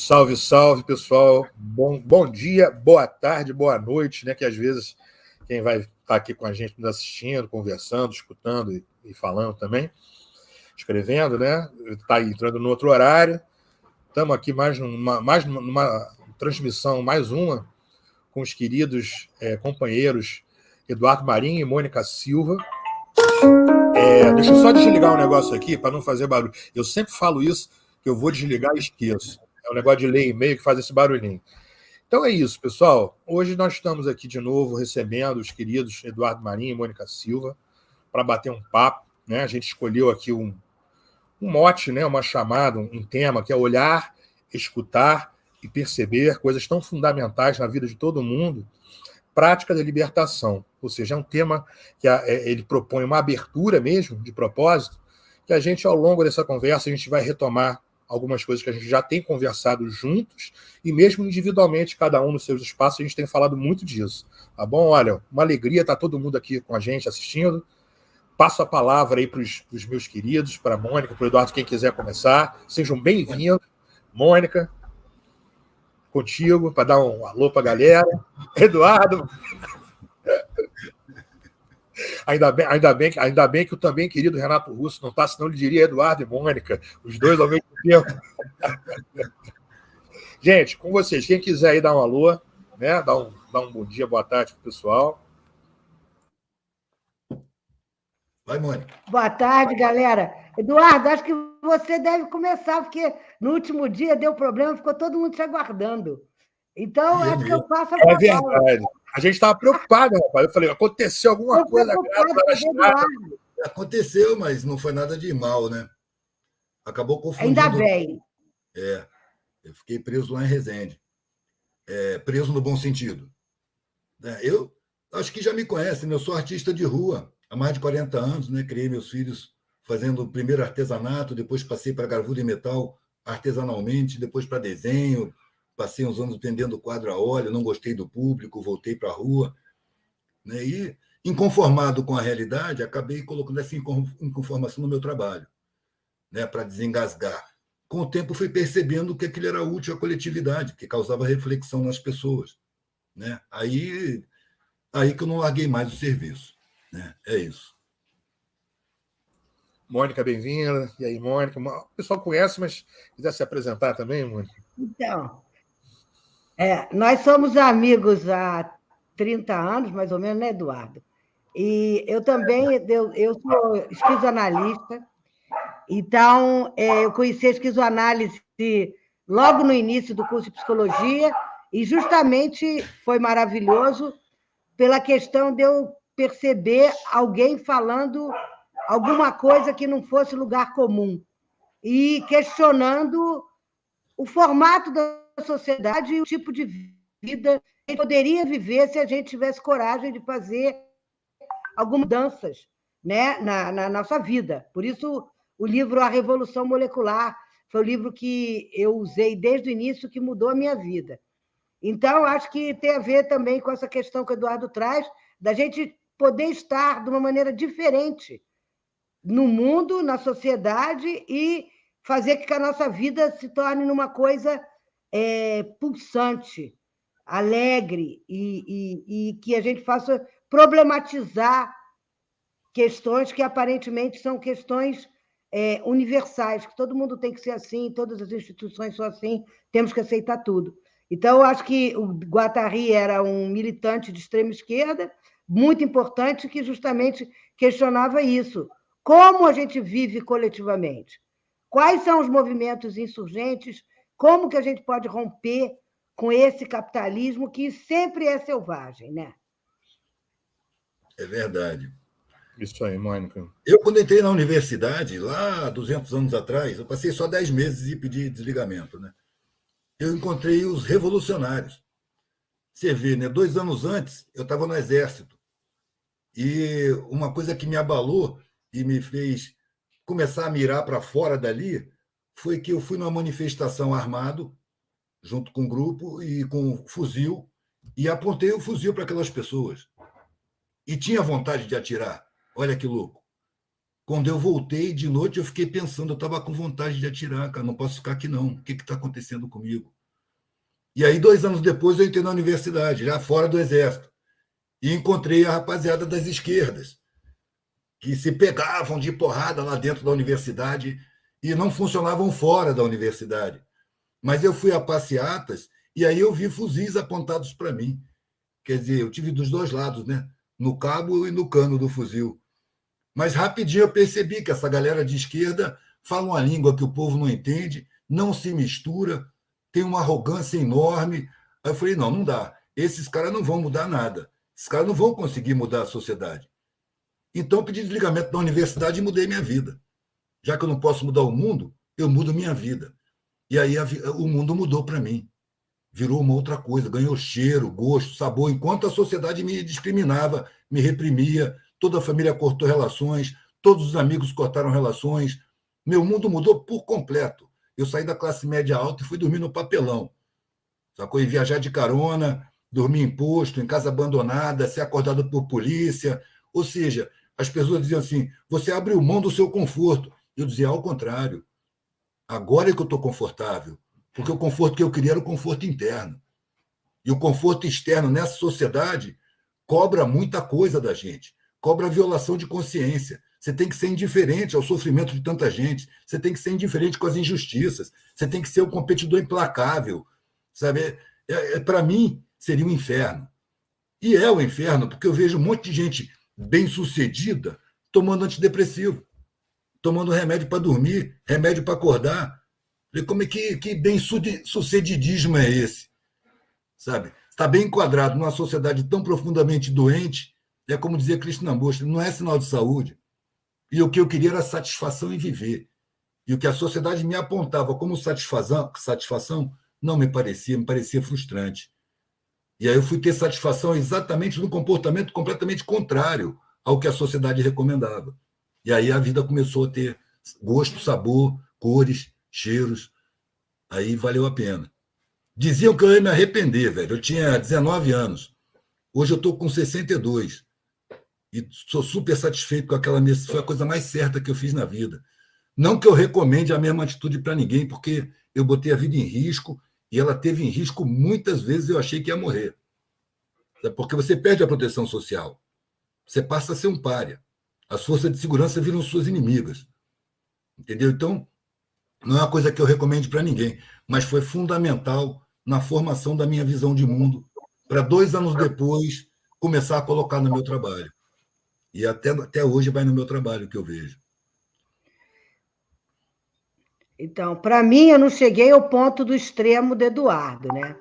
Salve, salve, pessoal. Bom dia, boa tarde, boa noite, né? Que às vezes quem vai estar aqui com a gente nos assistindo, conversando, escutando e falando também, escrevendo, né? Está entrando no outro horário. Estamos aqui mais numa transmissão, mais uma, com os queridos companheiros Eduardo Marinho e Mônica Silva. Deixa eu só desligar um negócio aqui para não fazer barulho. Eu sempre falo isso, que eu vou desligar e esqueço. É um negócio de ler e-mail que faz esse barulhinho. Então é isso, pessoal. Hoje nós estamos aqui de novo recebendo os queridos Eduardo Marinho e Mônica Silva para bater um papo, né? A gente escolheu aqui um mote, né? Uma chamada, um tema, que é olhar, escutar e perceber coisas tão fundamentais na vida de todo mundo. Prática da libertação, ou seja, é um tema que ele propõe uma abertura mesmo, de propósito, que a gente, ao longo dessa conversa, a gente vai retomar algumas coisas que a gente já tem conversado juntos, e mesmo individualmente, cada um nos seus espaços, a gente tem falado muito disso. Tá bom? Olha, uma alegria estar todo mundo aqui com a gente, assistindo. Passo a palavra aí para os meus queridos, para a Mônica, para o Eduardo, quem quiser começar. Sejam bem-vindos. Mônica, contigo, para dar um alô para a galera. Eduardo. Ainda bem que o também querido Renato Russo não está, senão ele diria Eduardo e Mônica, os dois ao mesmo tempo. Gente, com vocês, quem quiser aí dar um alô, né? Dar um bom dia, boa tarde para o pessoal. Vai, Mônica. Boa tarde, galera. Eduardo, acho que você deve começar, porque no último dia deu problema, ficou todo mundo te aguardando. Então, acho que eu passo a palavra. É verdade. A gente estava preocupado, rapaz. Eu falei, aconteceu alguma coisa grave. Aconteceu, mas não foi nada de mal, né? Acabou confundindo. Ainda bem. Eu fiquei preso lá em Resende. Preso no bom sentido. Eu acho que já me conhecem, né? Eu sou artista de rua há mais de 40 anos, né? Criei meus filhos fazendo primeiro artesanato, depois passei para gravura em metal artesanalmente, depois para desenho. Passei uns anos vendendo quadro a óleo, não gostei do público, voltei para a rua. Né? E, inconformado com a realidade, acabei colocando essa inconformação no meu trabalho, né? Para desengasgar. Com o tempo, fui percebendo que aquilo era útil à coletividade, que causava reflexão nas pessoas. Né? Aí que eu não larguei mais o serviço. Né? É isso. Mônica, bem-vinda. E aí, Mônica? O pessoal conhece, mas quiser se apresentar também, Mônica? Então, nós somos amigos há 30 anos, mais ou menos, né, Eduardo? E eu também, eu sou esquizoanalista, então eu conheci a esquizoanálise logo no início do curso de psicologia, e justamente foi maravilhoso pela questão de eu perceber alguém falando alguma coisa que não fosse lugar comum, e questionando o formato da sociedade e o tipo de vida que poderia viver se a gente tivesse coragem de fazer algumas mudanças, né, na nossa vida. Por isso, o livro A Revolução Molecular foi o livro que eu usei desde o início, que mudou a minha vida. Então, acho que tem a ver também com essa questão que o Eduardo traz, da gente poder estar de uma maneira diferente no mundo, na sociedade, e fazer com que a nossa vida se torne numa coisa pulsante, alegre, e que a gente faça problematizar questões que aparentemente são questões universais, que todo mundo tem que ser assim, todas as instituições são assim, temos que aceitar tudo. Então, eu acho que o Guattari era um militante de extrema esquerda, muito importante, que justamente questionava isso. Como a gente vive coletivamente? Quais são os movimentos insurgentes? Como que a gente pode romper com esse capitalismo que sempre é selvagem, né? É verdade. Isso aí, Mônica. Eu, quando entrei na universidade, lá 200 anos atrás, eu passei só 10 meses e pedi desligamento, né? Eu encontrei os revolucionários. Você vê, né? 2 anos antes, eu estava no Exército. E uma coisa que me abalou e me fez começar a mirar para fora dali foi que eu fui numa manifestação armado, junto com um grupo e com um fuzil, e apontei o fuzil para aquelas pessoas. E tinha vontade de atirar. Olha que louco. Quando eu voltei de noite, eu fiquei pensando, eu estava com vontade de atirar, cara, não posso ficar aqui não. O que está acontecendo comigo? E aí, 2 anos depois, eu entrei na universidade, já fora do Exército, e encontrei a rapaziada das esquerdas, que se pegavam de porrada lá dentro da universidade e não funcionavam fora da universidade. Mas eu fui a passeatas e aí eu vi fuzis apontados para mim. Quer dizer, eu tive dos dois lados, né? No cabo e no cano do fuzil. Mas rapidinho eu percebi que essa galera de esquerda fala uma língua que o povo não entende, não se mistura, tem uma arrogância enorme. Aí eu falei, não dá. Esses caras não vão mudar nada. Esses caras não vão conseguir mudar a sociedade. Então, eu pedi desligamento da universidade e mudei minha vida. Já que eu não posso mudar o mundo, eu mudo minha vida. E aí o mundo mudou para mim. Virou uma outra coisa, ganhou cheiro, gosto, sabor, enquanto a sociedade me discriminava, me reprimia, toda a família cortou relações, todos os amigos cortaram relações. Meu mundo mudou por completo. Eu saí da classe média alta e fui dormir no papelão. Sacou? E viajar de carona, dormir em posto, em casa abandonada, ser acordado por polícia. Ou seja, as pessoas diziam assim, você abriu mão do seu conforto. Eu dizia, ao contrário. Agora é que eu estou confortável. Porque o conforto que eu queria era o conforto interno. E o conforto externo nessa sociedade cobra muita coisa da gente. Cobra violação de consciência. Você tem que ser indiferente ao sofrimento de tanta gente. Você tem que ser indiferente com as injustiças. Você tem que ser um competidor implacável. Sabe? Para mim, seria um inferno. E é o inferno, porque eu vejo um monte de gente bem-sucedida tomando antidepressivo, tomando remédio para dormir, remédio para acordar. Como é que bem-sucedidismo é esse? Sabe? Está bem enquadrado numa sociedade tão profundamente doente, é como dizia Krishnamurti, não é sinal de saúde. E o que eu queria era satisfação em viver. E o que a sociedade me apontava como satisfação não me parecia frustrante. E aí eu fui ter satisfação exatamente no comportamento completamente contrário ao que a sociedade recomendava. E aí a vida começou a ter gosto, sabor, cores, cheiros. Aí valeu a pena. Diziam que eu ia me arrepender, velho. Eu tinha 19 anos. Hoje eu estou com 62. E sou super satisfeito com aquela mesa. Foi a coisa mais certa que eu fiz na vida. Não que eu recomende a mesma atitude para ninguém, porque eu botei a vida em risco e ela teve em risco muitas vezes. Eu achei que ia morrer. Porque você perde a proteção social. Você passa a ser um pária. As forças de segurança viram suas inimigas. Entendeu? Então, não é uma coisa que eu recomendo para ninguém, mas foi fundamental na formação da minha visão de mundo, para 2 anos depois começar a colocar no meu trabalho. E até hoje vai no meu trabalho que eu vejo. Então, para mim, eu não cheguei ao ponto do extremo do Eduardo, né?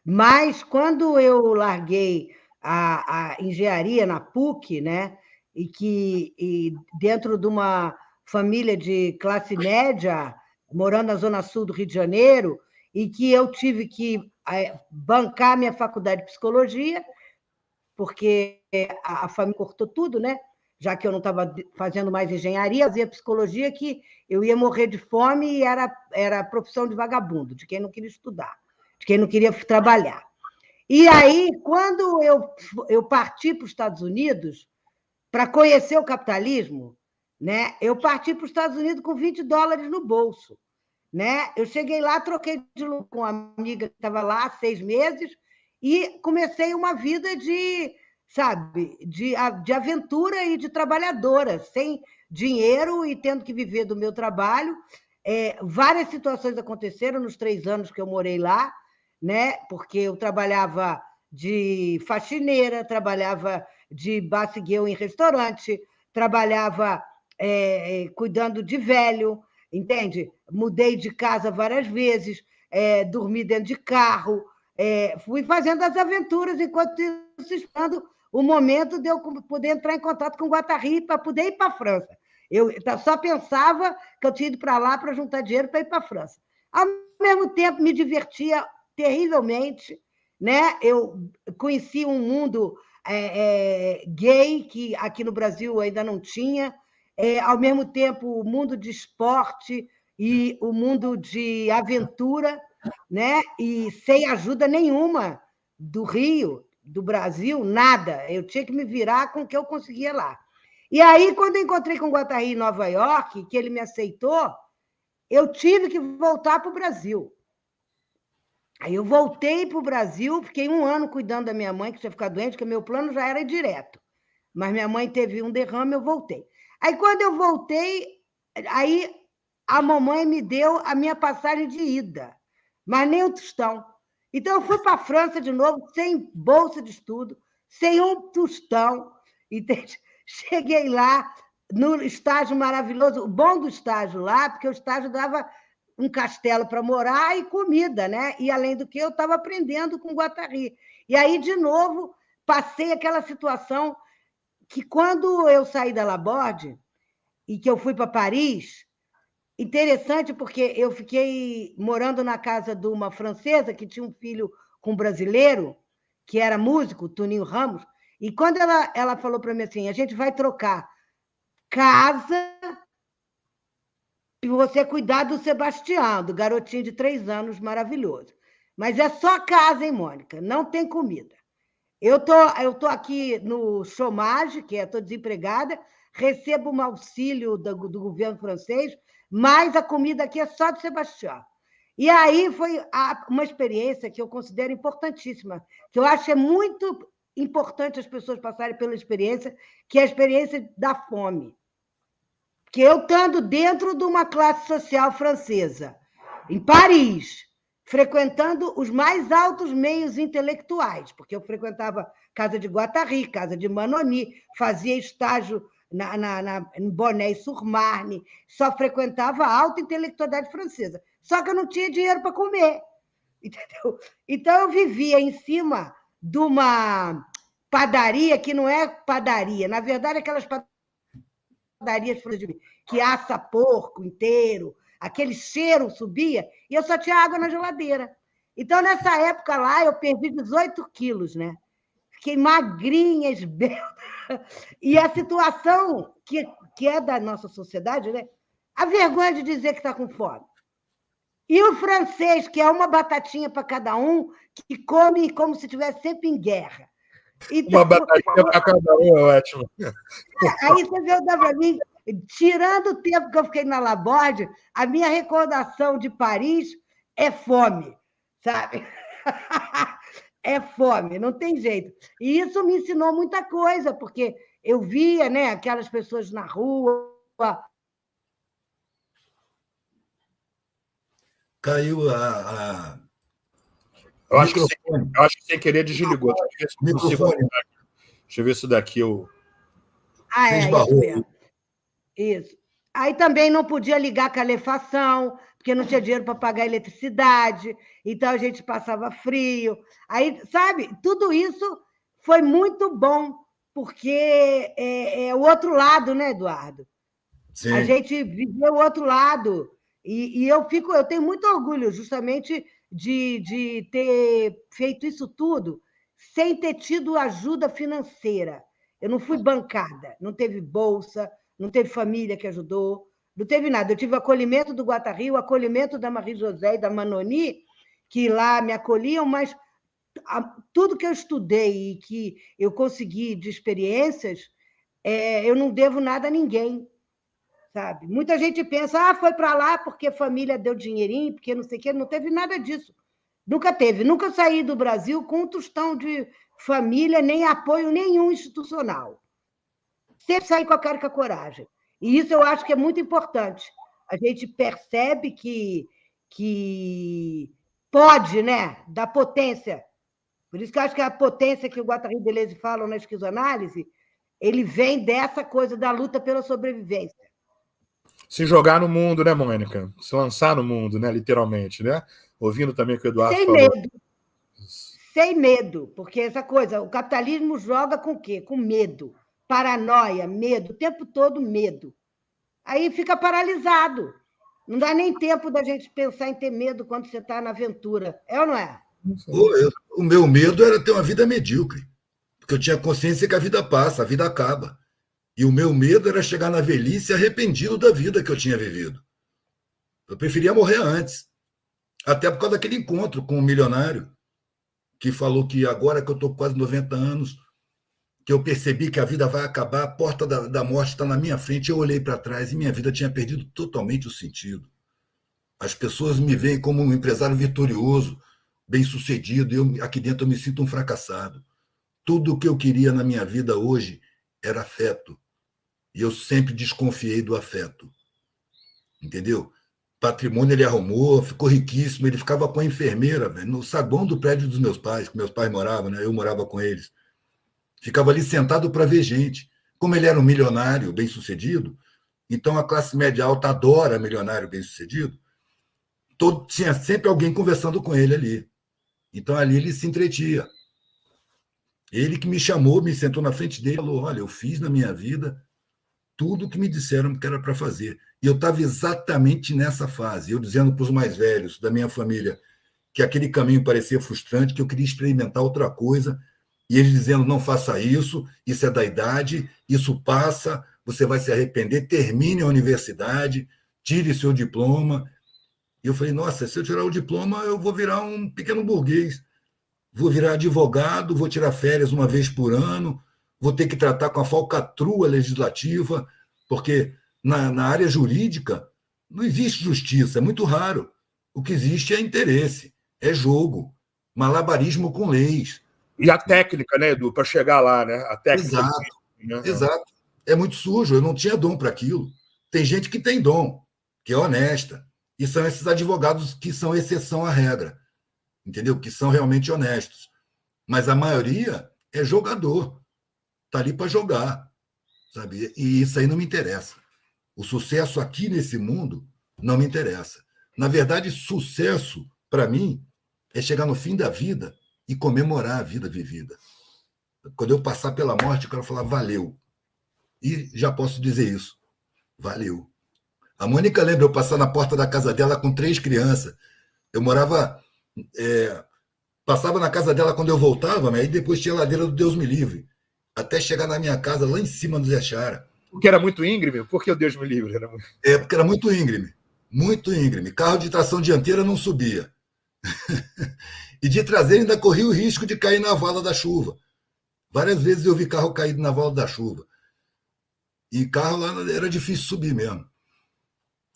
Mas quando eu larguei a engenharia na PUC, né? E dentro de uma família de classe média, morando na Zona Sul do Rio de Janeiro, e que eu tive que bancar minha faculdade de psicologia, porque a família cortou tudo, né? Já que eu não estava fazendo mais engenharia, fazia psicologia, que eu ia morrer de fome e era a profissão de vagabundo, de quem não queria estudar, de quem não queria trabalhar. E aí, quando eu parti para os Estados Unidos, para conhecer o capitalismo, né, eu parti para os Estados Unidos com $20 no bolso. Né? Eu cheguei lá, troquei de lugar com uma amiga que estava lá há 6 meses e comecei uma vida de aventura e de trabalhadora, sem dinheiro e tendo que viver do meu trabalho. Várias situações aconteceram nos 3 anos que eu morei lá, né? Porque eu trabalhava de faxineira, trabalhava de basigueu em restaurante, trabalhava cuidando de velho, entende? Mudei de casa várias vezes, dormi dentro de carro, fui fazendo as aventuras enquanto isso, esperando o momento de eu poder entrar em contato com o Guattari para poder ir para a França. Eu só pensava que eu tinha ido para lá para juntar dinheiro para ir para a França. Ao mesmo tempo, me divertia terrivelmente, né? Eu conheci um mundo gay que aqui no Brasil ainda não tinha, ao mesmo tempo o mundo de esporte e o mundo de aventura, né? E sem ajuda nenhuma do Rio, do Brasil, nada. Eu tinha que me virar com o que eu conseguia lá. E aí, quando eu encontrei com o Guattari em Nova York, que ele me aceitou, eu tive que voltar para o Brasil. Aí eu voltei para o Brasil, fiquei 1 ano cuidando da minha mãe, que tinha ficado doente, porque meu plano já era direto. Mas minha mãe teve um derrame, eu voltei. Aí, quando eu voltei, aí a mamãe me deu a minha passagem de ida, mas nem um tostão. Então, eu fui para a França de novo, sem bolsa de estudo, sem um tostão. Entende? Cheguei lá, no estágio maravilhoso. O bom do estágio lá, porque o estágio dava um castelo para morar e comida, né? E, além do que, eu estava aprendendo com Guattari. E aí, de novo, passei aquela situação que, quando eu saí da Laborde e que eu fui para Paris, interessante porque eu fiquei morando na casa de uma francesa que tinha um filho com um brasileiro, que era músico, Toninho Ramos, e quando ela falou para mim assim, a gente vai trocar casa e você cuidar do Sebastião, do garotinho de 3 anos, maravilhoso. Mas é só casa, hein, Mônica? Não tem comida. Eu tô aqui no chômage, que estou desempregada, recebo um auxílio do governo francês, mas a comida aqui é só do Sebastião. E aí foi uma experiência que eu considero importantíssima, que eu acho que é muito importante as pessoas passarem pela experiência, que é a experiência da fome. Que eu, estando dentro de uma classe social francesa, em Paris, frequentando os mais altos meios intelectuais, porque eu frequentava casa de Guattari, casa de Manoni, fazia estágio em Bonneuil-sur-Marne, só frequentava a alta intelectualidade francesa. Só que eu não tinha dinheiro para comer, entendeu? Então, eu vivia em cima de uma padaria que não é padaria, na verdade, aquelas padarias que assa porco inteiro, aquele cheiro subia, e eu só tinha água na geladeira. Então, nessa época lá, eu perdi 18 quilos, né? Fiquei magrinha, esbelta. E a situação que é da nossa sociedade, né? A vergonha de dizer que está com fome. E o francês, que é uma batatinha para cada um, que come como se estivesse sempre em guerra. Então, uma batatinha para cada um é ótimo. Aí você vê para mim, tirando o tempo que eu fiquei na Laborde, a minha recordação de Paris é fome, sabe? É fome, não tem jeito. E isso me ensinou muita coisa, porque eu via, né, aquelas pessoas na rua. Caiu a... Eu acho que sem querer desligou. Microfone. Deixa eu ver se daqui eu... É isso mesmo. Isso. Aí também não podia ligar a calefação, porque não tinha dinheiro para pagar a eletricidade, então a gente passava frio. Aí, sabe, tudo isso foi muito bom, porque é o outro lado, né, Eduardo? Sim. A gente viveu o outro lado. E eu tenho muito orgulho, justamente, de ter feito isso tudo sem ter tido ajuda financeira. Eu não fui bancada, não teve bolsa, não teve família que ajudou, não teve nada. Eu tive o acolhimento do Guattari, o acolhimento da Marie José e da Manoni, que lá me acolhiam, mas tudo que eu estudei e que eu consegui de experiências, eu não devo nada a ninguém, sabe? Muita gente pensa, foi para lá porque a família deu dinheirinho, porque não sei o quê, não teve nada disso. Nunca teve, nunca saí do Brasil com um tostão de família, nem apoio nenhum institucional. Sempre saí com a cara e com a coragem. E isso eu acho que é muito importante. A gente percebe que pode, né, dar potência. Por isso que eu acho que a potência que o Guattari e Deleuze falam na esquizoanálise, ele vem dessa coisa da luta pela sobrevivência. Se jogar no mundo, né, Mônica? Se lançar no mundo, né, literalmente, né? Ouvindo também o que o Eduardo falou. Medo. Sem medo, porque essa coisa, o capitalismo joga com o quê? Com medo. Paranoia, medo, o tempo todo medo. Aí fica paralisado. Não dá nem tempo da gente pensar em ter medo quando você está na aventura. É ou não é? O meu medo era ter uma vida medíocre, porque eu tinha consciência que a vida passa, a vida acaba. E o meu medo era chegar na velhice arrependido da vida que eu tinha vivido. Eu preferia morrer antes. Até por causa daquele encontro com um milionário que falou que agora que eu estou com quase 90 anos, que eu percebi que a vida vai acabar, a porta da morte está na minha frente, eu olhei para trás e minha vida tinha perdido totalmente o sentido. As pessoas me veem como um empresário vitorioso, bem-sucedido, e aqui dentro eu me sinto um fracassado. Tudo o que eu queria na minha vida hoje era afeto. E eu sempre desconfiei do afeto. Entendeu? Patrimônio ele arrumou, ficou riquíssimo, ele ficava com a enfermeira, velho, no saguão do prédio dos meus pais, que meus pais moravam, né? Eu morava com eles. Ficava ali sentado para ver gente. Como ele era um milionário bem-sucedido, então a classe média alta adora milionário bem-sucedido, tinha sempre alguém conversando com ele ali. Então ali ele se entretia. Ele que me chamou, me sentou na frente dele e falou: olha, eu fiz na minha vida tudo o que me disseram que era para fazer. E eu estava exatamente nessa fase, eu dizendo para os mais velhos da minha família que aquele caminho parecia frustrante, que eu queria experimentar outra coisa, e eles dizendo: não faça isso, isso é da idade, isso passa, você vai se arrepender, termine a universidade, tire seu diploma. E eu falei: nossa, se eu tirar o diploma, eu vou virar um pequeno burguês, vou virar advogado, vou tirar férias uma vez por ano, vou ter que tratar com a falcatrua legislativa, porque na área jurídica não existe justiça, é muito raro. O que existe é interesse, é jogo, malabarismo com leis. E a técnica, né, Edu, para chegar lá, né? A técnica. Exato, exato. É muito sujo, eu não tinha dom para aquilo. Tem gente que tem dom, que é honesta, e são esses advogados que são exceção à regra, entendeu? Que são realmente honestos. Mas a maioria é jogador, está ali para jogar, sabe? E isso aí não me interessa. O sucesso aqui nesse mundo não me interessa. Na verdade, sucesso, para mim, é chegar no fim da vida e comemorar a vida vivida. Quando eu passar pela morte, eu quero falar valeu. E já posso dizer isso. Valeu. A Mônica lembra eu passar na porta da casa dela com 3 crianças. Eu morava... passava na casa dela quando eu voltava, mas aí depois tinha a ladeira do Deus me livre. Até chegar na minha casa, lá em cima do Zé Chara. Porque era muito íngreme? Por que o Deus me livre? Porque era muito íngreme. Muito íngreme. Carro de tração dianteira não subia. E de traseira ainda corria o risco de cair na vala da chuva. Várias vezes eu vi carro caído na vala da chuva. E carro lá era difícil subir mesmo.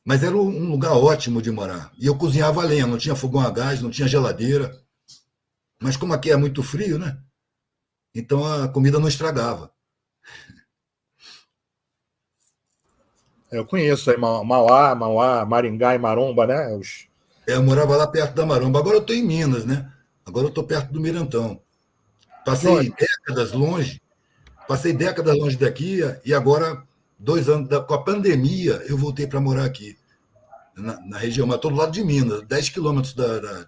Mas era um lugar ótimo de morar. E eu cozinhava a lenha, não tinha fogão a gás, não tinha geladeira. Mas como aqui é muito frio, né? Então a comida não estragava. Eu conheço aí Mauá, Maringá e Maromba, né? Eu morava lá perto da Maromba. Agora eu estou em Minas, né? Agora eu estou perto do Mirantão. Passei décadas longe daqui e agora, 2 anos, com a pandemia, eu voltei para morar aqui, na região, mas estou do lado de Minas, 10 quilômetros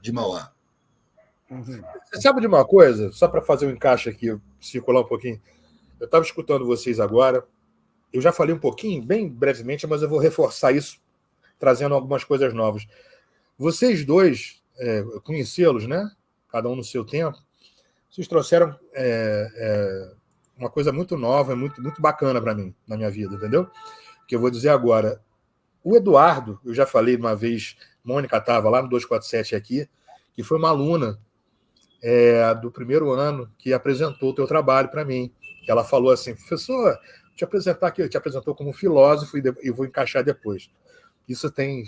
de Mauá. Você sabe de uma coisa? Só para fazer um encaixe aqui, circular um pouquinho. Eu estava escutando vocês agora. Eu já falei um pouquinho, bem brevemente, mas eu vou reforçar isso, trazendo algumas coisas novas. Vocês dois, conhecê-los, né? Cada um no seu tempo, vocês trouxeram uma coisa muito nova, muito, muito bacana para mim, na minha vida, entendeu? Que eu vou dizer agora. O Eduardo, eu já falei uma vez, Mônica estava lá no 247 aqui, que foi uma aluna do primeiro ano que apresentou o teu trabalho para mim. Que ela falou assim: professor, te apresentar aqui, te apresentou como filósofo e vou encaixar depois. Isso tem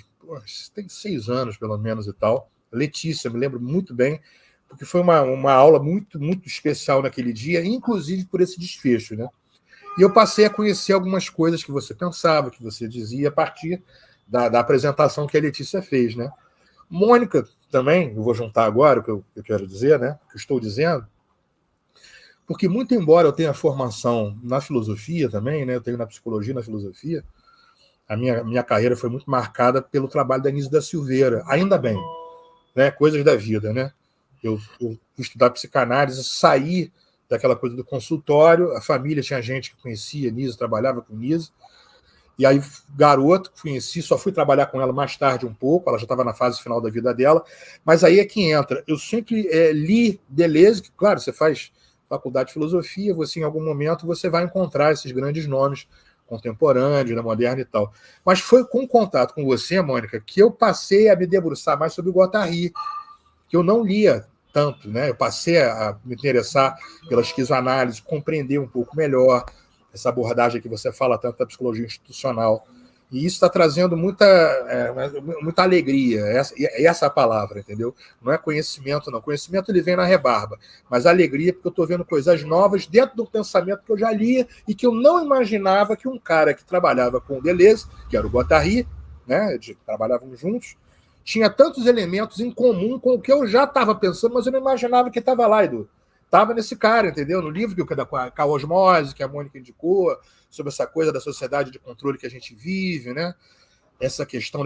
6 anos, pelo menos, e tal. Letícia, me lembro muito bem, porque foi uma aula muito, muito especial naquele dia, inclusive por esse desfecho, né? E eu passei a conhecer algumas coisas que você pensava, que você dizia, a partir da apresentação que a Letícia fez, né? Mônica também, eu vou juntar agora o que eu quero dizer, né? O que eu estou dizendo, porque muito embora eu tenha formação na filosofia também, né? Eu tenho na psicologia, na filosofia, a minha carreira foi muito marcada pelo trabalho da Anísio da Silveira, ainda bem, né? Coisas da vida, né? Eu fui estudar psicanálise, saí daquela coisa do consultório, a família tinha gente que conhecia Anísio, trabalhava com Anísio, e aí, garoto, conheci, só fui trabalhar com ela mais tarde um pouco, ela já estava na fase final da vida dela, mas aí é que entra. Eu sempre li Deleuze, que, claro, você faz faculdade de filosofia, você em algum momento você vai encontrar esses grandes nomes contemporâneos, da moderna e tal. Mas foi com contato com você, Mônica, que eu passei a me debruçar mais sobre o Guattari, que eu não lia tanto, né? Eu passei a me interessar pela esquizoanálise, compreender um pouco melhor essa abordagem que você fala tanto da psicologia institucional. E isso está trazendo muita alegria, essa é a palavra, entendeu? Não é conhecimento, não. Conhecimento ele vem na rebarba, mas alegria porque eu estou vendo coisas novas dentro do pensamento que eu já lia e que eu não imaginava que um cara que trabalhava com o Deleuze, que era o Guattari, né, trabalhavam juntos, tinha tantos elementos em comum com o que eu já estava pensando, mas eu não imaginava que estava lá, Edu. Estava nesse cara, entendeu? No livro que a osmose, que a Mônica indicou, sobre essa coisa da sociedade de controle que a gente vive, né? Essa questão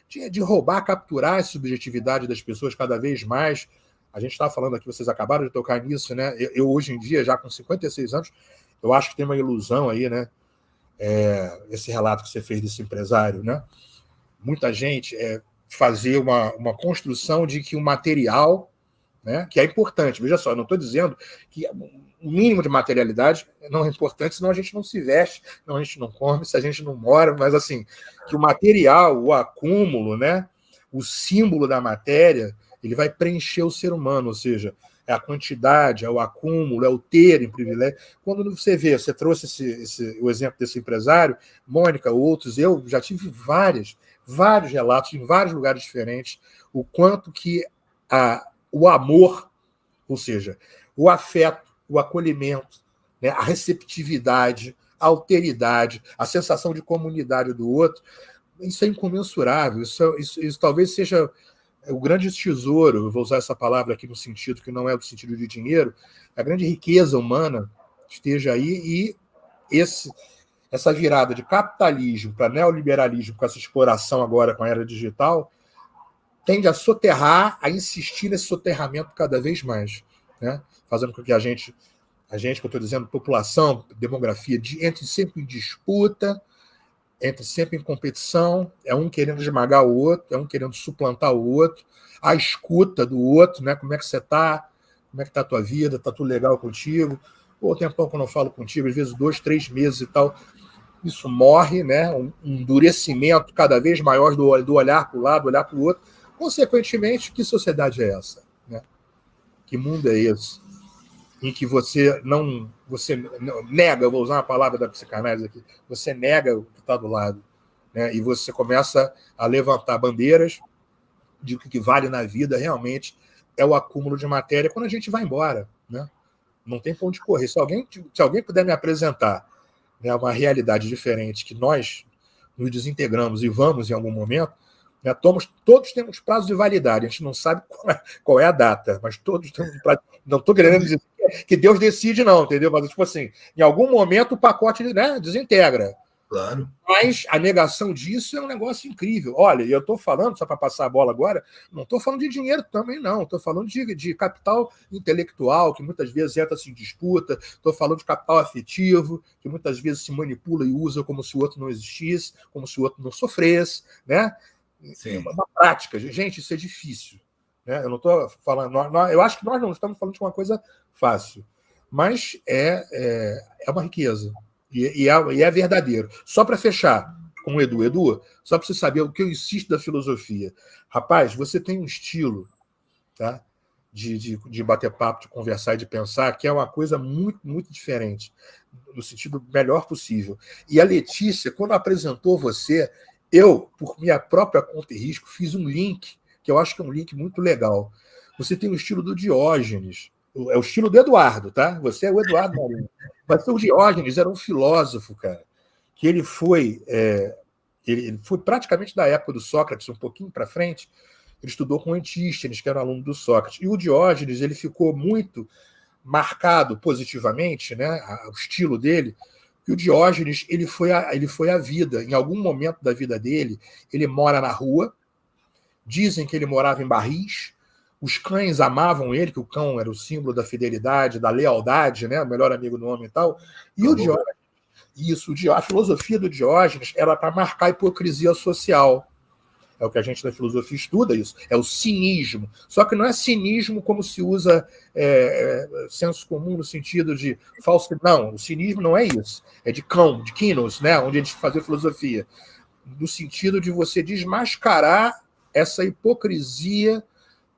de roubar, capturar a subjetividade das pessoas cada vez mais. A gente estava falando aqui, vocês acabaram de tocar nisso, né? Eu hoje em dia, já com 56 anos, eu acho que tem uma ilusão aí, né? Esse relato que você fez desse empresário, né? Muita gente fazer uma construção de que o material, né, que é importante. Veja só, eu não estou dizendo que o mínimo de materialidade não é importante, senão a gente não se veste, senão a gente não come, se a gente não mora, mas assim, que o material, o acúmulo, né, o símbolo da matéria, ele vai preencher o ser humano, ou seja, é a quantidade, é o acúmulo, é o ter em privilégio. Quando você vê, você trouxe o exemplo desse empresário, Mônica, outros, eu já tive vários relatos em vários lugares diferentes, o quanto que o amor, ou seja, o afeto, o acolhimento, né, a receptividade, a alteridade, a sensação de comunidade do outro, isso é incomensurável. Isso talvez seja o grande tesouro, eu vou usar essa palavra aqui no sentido que não é o sentido de dinheiro, a grande riqueza humana esteja aí, e essa virada de capitalismo para neoliberalismo, com essa exploração agora com a era digital, tende a soterrar, a insistir nesse soterramento cada vez mais, né? Fazendo com que a gente, que eu estou dizendo, população, demografia, entre sempre em disputa, entre sempre em competição, é um querendo esmagar o outro, é um querendo suplantar o outro, a escuta do outro, né? Como é que você está? Como é que está a tua vida? Está tudo legal contigo? Pô, tempão que eu não falo contigo, às vezes 2, 3 meses e tal. Isso morre, né? Um endurecimento cada vez maior do olhar para o lado, olhar para o outro. Consequentemente, que sociedade é essa? Né? Que mundo é esse? Em que você nega, eu vou usar uma palavra da psicanálise aqui, você nega o que está do lado, né? E você começa a levantar bandeiras de que o que vale na vida realmente é o acúmulo de matéria quando a gente vai embora, né? Não tem para onde correr. Se alguém puder me apresentar, né, uma realidade diferente, que nós nos desintegramos e vamos em algum momento, né, todos temos prazo de validade, a gente não sabe qual é a data, mas todos temos prazo. Não estou querendo dizer que Deus decide, não, entendeu? Mas, tipo assim, em algum momento o pacote, né, desintegra. Claro. Mas a negação disso é um negócio incrível. Olha, eu estou falando, só para passar a bola agora, não estou falando de dinheiro também, não. Estou falando de capital intelectual, que muitas vezes entra-se em disputa. Estou falando de capital afetivo, que muitas vezes se manipula e usa como se o outro não existisse, como se o outro não sofresse, né? Sim. É uma prática. Gente, isso é difícil. Né? Eu não estou falando... eu acho que nós não estamos falando de uma coisa fácil, mas é uma riqueza. E é verdadeiro. Só para fechar com o Edu, só para você saber o que eu insisto da filosofia. Rapaz, você tem um estilo, tá, de bater papo, de conversar e de pensar, que é uma coisa muito, muito diferente, no sentido melhor possível. E a Letícia, quando apresentou você, eu, por minha própria conta e risco, fiz um link, que eu acho que é um link muito legal. Você tem o estilo do Diógenes. É o estilo do Eduardo, tá? Você é o Eduardo Marinho. Mas o Diógenes era um filósofo, cara, que ele foi praticamente da época do Sócrates, um pouquinho para frente. Ele estudou com Antístenes, que era um aluno do Sócrates. E o Diógenes ele ficou muito marcado positivamente, né? O estilo dele. E o Diógenes ele foi a vida. Em algum momento da vida dele, ele mora na rua. Dizem que ele morava em barris. Os cães amavam ele, que o cão era o símbolo da fidelidade, da lealdade, né? O melhor amigo do homem e tal. E o Diógenes, a filosofia do Diógenes era para marcar a hipocrisia social. É o que a gente da filosofia estuda isso. É o cinismo. Só que não é cinismo como se usa senso comum no sentido de falso. Não, o cinismo não é isso. É de cão, de kinos, né? Onde a gente fazia filosofia. No sentido de você desmascarar essa hipocrisia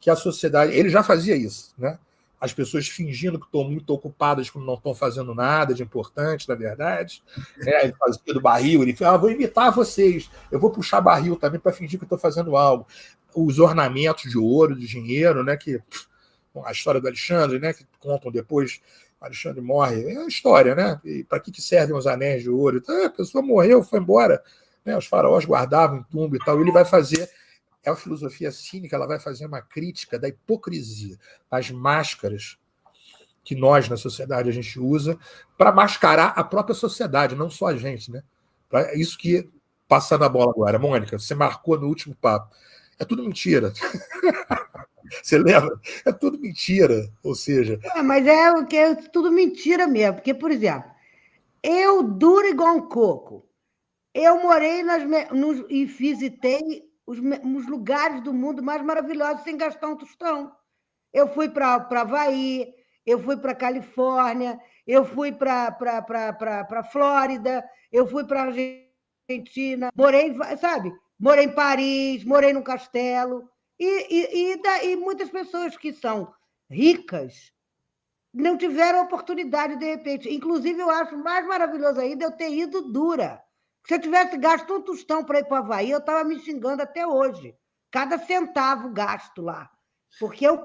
que a sociedade... Ele já fazia isso, né? as pessoas fingindo que estão muito ocupadas quando não estão fazendo nada de importante, na verdade. Ele fazia do barril, ele fala, vou imitar vocês, eu vou puxar barril também para fingir que estou fazendo algo. Os ornamentos de ouro, de dinheiro, né, que a história do Alexandre, né, que contam depois, o Alexandre morre, é a história, né? Para que servem os anéis de ouro? Então, a pessoa morreu, foi embora, né, os faraós guardavam em tumba e tal, ele vai fazer. É uma filosofia cínica, ela vai fazer uma crítica da hipocrisia, das máscaras que nós, na sociedade, a gente usa para mascarar a própria sociedade, não só a gente. Né? Pra isso que, passando a bola agora, Mônica, você marcou no último papo. É tudo mentira. Você lembra? É tudo mentira. Ou seja... Mas é tudo mentira mesmo. Porque, por exemplo, eu duro igual um coco. Eu morei e visitei os lugares do mundo mais maravilhosos sem gastar um tostão. Eu fui para Havaí, eu fui para Califórnia, eu fui para Flórida, eu fui para Argentina, morei em Paris, morei num castelo, e muitas pessoas que são ricas não tiveram oportunidade de repente. Inclusive, eu acho mais maravilhoso ainda eu ter ido dura. Se eu tivesse gasto um tostão para ir para o Havaí, eu estava me xingando até hoje. Cada centavo gasto lá. Porque o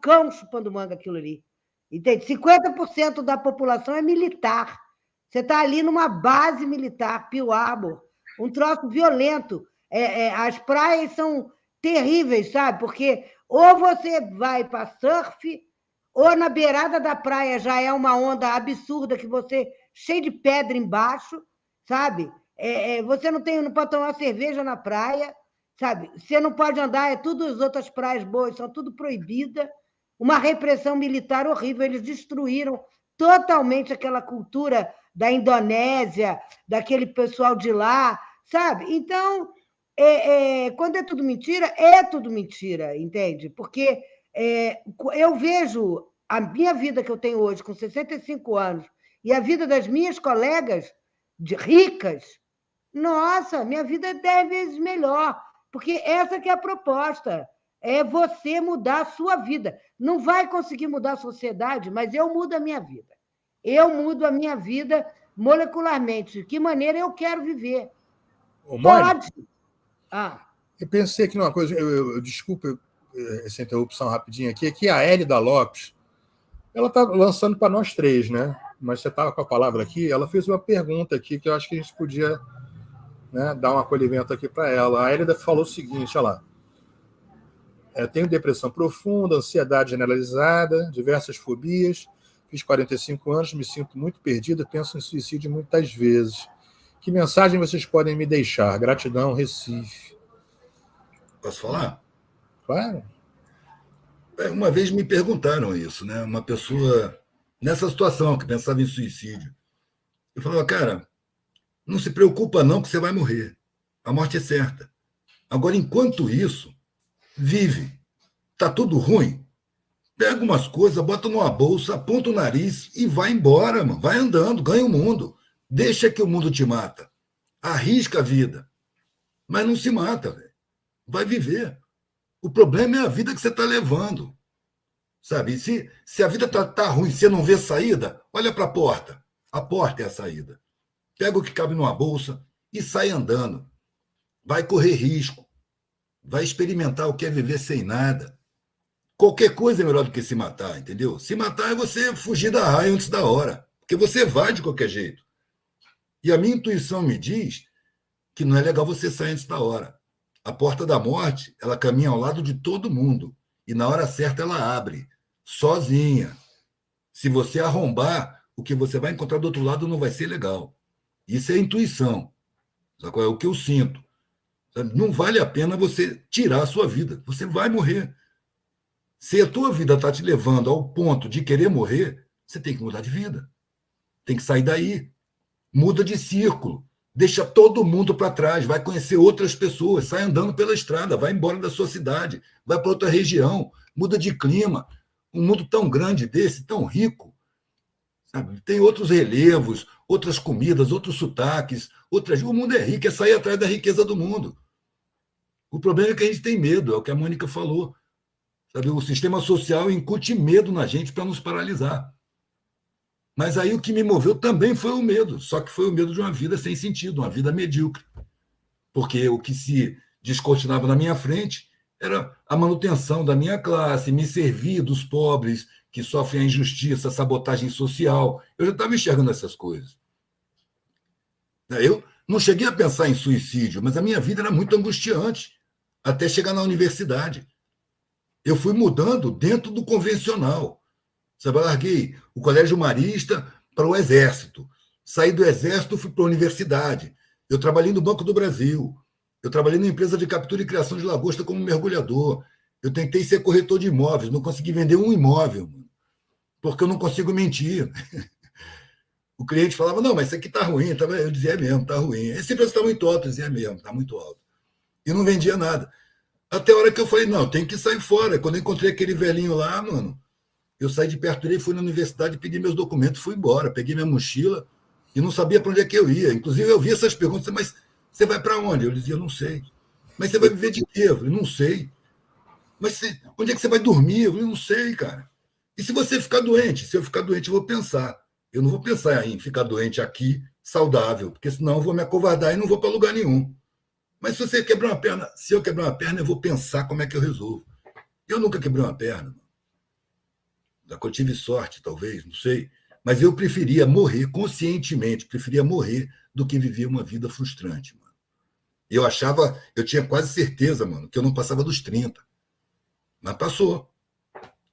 cão chupando manga aquilo ali. Entende? 50% da população é militar. Você está ali numa base militar, Pearl Harbor, um troço violento. As praias são terríveis, sabe? Porque ou você vai para surf, ou na beirada da praia já é uma onda absurda que você cheio de pedra embaixo, sabe? Você não pode tomar cerveja na praia, sabe? Você não pode andar, tudo as outras praias boas são tudo proibidas. Uma repressão militar horrível, eles destruíram totalmente aquela cultura da Indonésia, daquele pessoal de lá, sabe? Então, quando é tudo mentira, entende? Porque eu vejo a minha vida que eu tenho hoje, com 65 anos, e a vida das minhas colegas ricas, nossa, minha vida é 10 vezes melhor, porque essa que é a proposta, é você mudar a sua vida. Não vai conseguir mudar a sociedade, mas eu mudo a minha vida. Eu mudo a minha vida molecularmente. De que maneira eu quero viver? Pode. Eu pensei aqui numa coisa, desculpa essa interrupção rapidinho aqui, que a Hélida Lopes, ela está lançando para nós três, né? Mas você estava com a palavra aqui, ela fez uma pergunta aqui que eu acho que a gente podia, né, dar um acolhimento aqui para ela. A Hélida falou o seguinte, olha lá, tenho depressão profunda, ansiedade generalizada, diversas fobias, fiz 45 anos, me sinto muito perdida, penso em suicídio muitas vezes. Que mensagem vocês podem me deixar? Gratidão, Recife. Posso falar? Claro. Uma vez me perguntaram isso, né? Uma pessoa nessa situação, que pensava em suicídio. Eu falava, cara, não se preocupa não que você vai morrer. A morte é certa. Agora, enquanto isso, vive. Tá tudo ruim? Pega umas coisas, bota numa bolsa, aponta o nariz e vai embora, mano. Vai andando, ganha o mundo. Deixa que o mundo te mata. Arrisca a vida. Mas não se mata, velho. Vai viver. O problema é a vida que você está levando. Sabe? Se a vida tá ruim, você não vê saída, olha para a porta. A porta é a saída. Pega o que cabe numa bolsa e sai andando. Vai correr risco. Vai experimentar o que é viver sem nada. Qualquer coisa é melhor do que se matar, entendeu? Se matar é você fugir da raia antes da hora. Porque você vai de qualquer jeito. E a minha intuição me diz que não é legal você sair antes da hora. A porta da morte, ela caminha ao lado de todo mundo. E na hora certa ela abre, sozinha. Se você arrombar, o que você vai encontrar do outro lado não vai ser legal. Isso é intuição. É o que eu sinto. Não vale a pena você tirar a sua vida. Você vai morrer. Se a tua vida está te levando ao ponto de querer morrer, você tem que mudar de vida. Tem que sair daí. Muda de círculo. Deixa todo mundo para trás. Vai conhecer outras pessoas. Sai andando pela estrada. Vai embora da sua cidade. Vai para outra região. Muda de clima. Um mundo tão grande desse, tão rico. Sabe? Tem outros relevos, outras comidas, outros sotaques. O mundo é rico. É sair atrás da riqueza do mundo. O problema é que a gente tem medo. É o que a Mônica falou. Sabe? O sistema social incute medo na gente para nos paralisar. Mas aí o que me moveu também foi o medo, só que foi o medo de uma vida sem sentido, uma vida medíocre. Porque o que se descortinava na minha frente era a manutenção da minha classe, me servir dos pobres que sofrem a injustiça, a sabotagem social. Eu já estava enxergando essas coisas. Eu não cheguei a pensar em suicídio, mas a minha vida era muito angustiante, até chegar na universidade. Eu fui mudando dentro do convencional. Sabe, eu larguei o colégio marista para o exército. Saí do exército, fui para a universidade. Eu trabalhei no Banco do Brasil. Eu trabalhei na empresa de captura e criação de lagosta como mergulhador. Eu tentei ser corretor de imóveis, não consegui vender um imóvel, porque eu não consigo mentir. O cliente falava, não, mas isso aqui está ruim. Eu dizia, é mesmo, está ruim. Esse preço está muito alto. Eu dizia, é mesmo, está muito alto. E não vendia nada. Até a hora que eu falei, não, tem que sair fora. Quando eu encontrei aquele velhinho lá, mano, eu saí de perto dele, fui na universidade, pedi meus documentos, fui embora. Peguei minha mochila e não sabia para onde é que eu ia. Inclusive, eu vi essas perguntas, mas você vai para onde? Eu dizia, não sei. Mas você vai viver de quê? Eu falei, não sei. Mas onde é que você vai dormir? Eu falei, não sei, cara. E se você ficar doente? Se eu ficar doente, eu vou pensar. Eu não vou pensar em ficar doente aqui, saudável, porque senão eu vou me acovardar e não vou para lugar nenhum. Mas se você quebrar uma perna, se eu quebrar uma perna, eu vou pensar como é que eu resolvo. Eu nunca quebrei uma perna. Eu tive sorte, talvez, não sei. Mas eu preferia morrer conscientemente, preferia morrer do que viver uma vida frustrante, mano. Eu tinha quase certeza, mano, que eu não passava dos 30. Mas passou.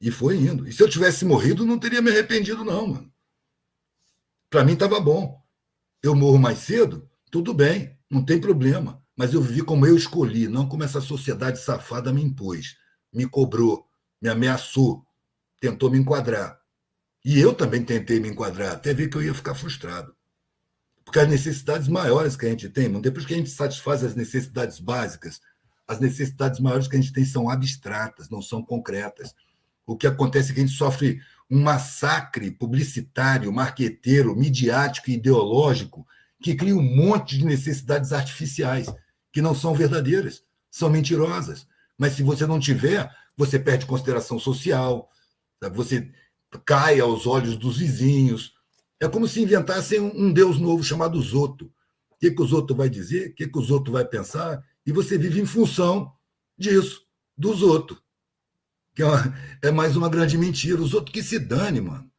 E foi indo. E se eu tivesse morrido, não teria me arrependido, não, mano. Para mim estava bom. Eu morro mais cedo, tudo bem, não tem problema. Mas eu vivi como eu escolhi, não como essa sociedade safada me impôs, me cobrou, me ameaçou, tentou me enquadrar. E eu também tentei me enquadrar, até ver que eu ia ficar frustrado. Porque as necessidades maiores que a gente tem, depois que a gente satisfaz as necessidades básicas, as necessidades maiores que a gente tem são abstratas, não são concretas. O que acontece é que a gente sofre um massacre publicitário, marqueteiro, midiático e ideológico que cria um monte de necessidades artificiais que não são verdadeiras, são mentirosas. Mas se você não tiver, você perde consideração social, sabe? Você cai aos olhos dos vizinhos. É como se inventassem um Deus novo chamado Zoto. O que o Zoto vai dizer? O que o Zoto vai pensar? E você vive em função disso, do Zoto. Que é mais uma grande mentira. Os outros que se dane, mano.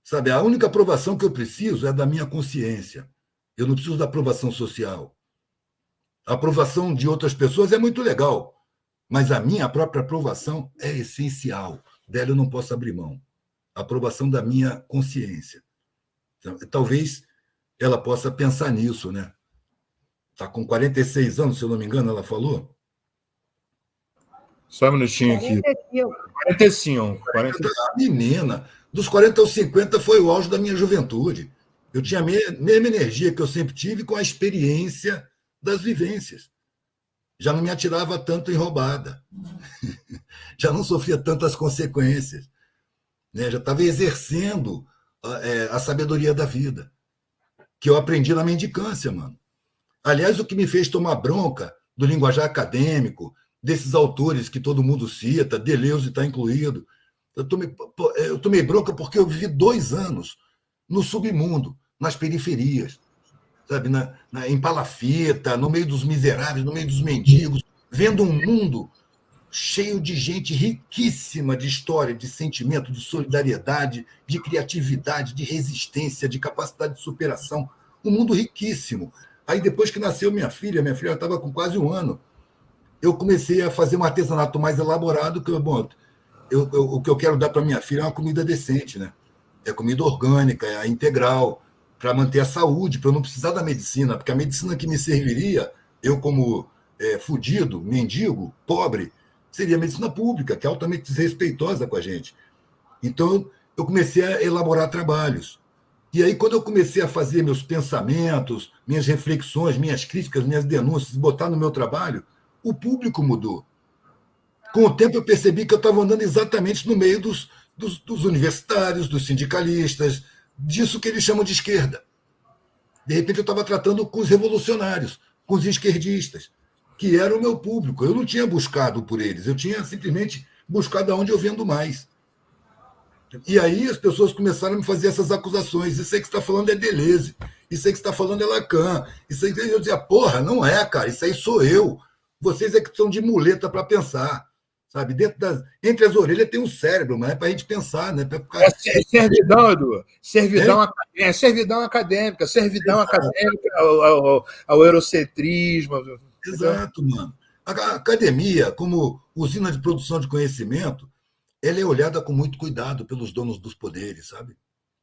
Sabe, a única aprovação que eu preciso é da minha consciência. Eu não preciso da aprovação social. A aprovação de outras pessoas é muito legal, mas a minha própria aprovação é essencial. Dela eu não posso abrir mão. A aprovação da minha consciência. Talvez ela possa pensar nisso, né? Está com 46 anos, se eu não me engano, ela falou. Só um minutinho aqui. 45. Menina, dos 40 aos 50 foi o auge da minha juventude. Eu tinha a mesma energia que eu sempre tive com a experiência das vivências. Já não me atirava tanto em roubada. Já não sofria tantas consequências. Né? Já estava exercendo a sabedoria da vida, que eu aprendi na mendicância, mano. Aliás, o que me fez tomar bronca do linguajar acadêmico, desses autores que todo mundo cita, Deleuze está incluído. Eu tomei bronca porque eu vivi 2 anos no submundo, nas periferias, sabe? Em palafita, no meio dos miseráveis, no meio dos mendigos, vendo um mundo cheio de gente riquíssima de história, de sentimento, de solidariedade, de criatividade, de resistência, de capacidade de superação. Um mundo riquíssimo. Aí, depois que nasceu minha filha estava com quase 1 ano, eu comecei a fazer um artesanato mais elaborado, que o que eu quero dar para minha filha é uma comida decente, né? É comida orgânica, é integral, para manter a saúde, para eu não precisar da medicina, porque a medicina que me serviria, eu como fudido, mendigo, pobre, seria a medicina pública, que é altamente desrespeitosa com a gente. Então, eu comecei a elaborar trabalhos. E aí, quando eu comecei a fazer meus pensamentos, minhas reflexões, minhas críticas, minhas denúncias, botar no meu trabalho, o público mudou. Com o tempo, eu percebi que eu estava andando exatamente no meio dos universitários, dos sindicalistas, disso que eles chamam de esquerda. De repente, eu estava tratando com os revolucionários, com os esquerdistas, que eram o meu público. Eu não tinha buscado por eles, eu tinha simplesmente buscar de onde eu vendo mais. E aí as pessoas começaram a me fazer essas acusações. Isso aí que você está falando é Deleuze. Isso aí que você está falando é Lacan. Isso aí que eu dizia, porra, não é, cara. Isso aí sou eu. Vocês é que são de muleta para pensar. Sabe? Entre as orelhas tem um cérebro, mas é para a gente pensar, né? Ficar... É servidão, Edu. Servidão acadêmica, servidão acadêmica ao eurocentrismo. Exato, mano. A academia, como usina de produção de conhecimento, ela é olhada com muito cuidado pelos donos dos poderes, sabe?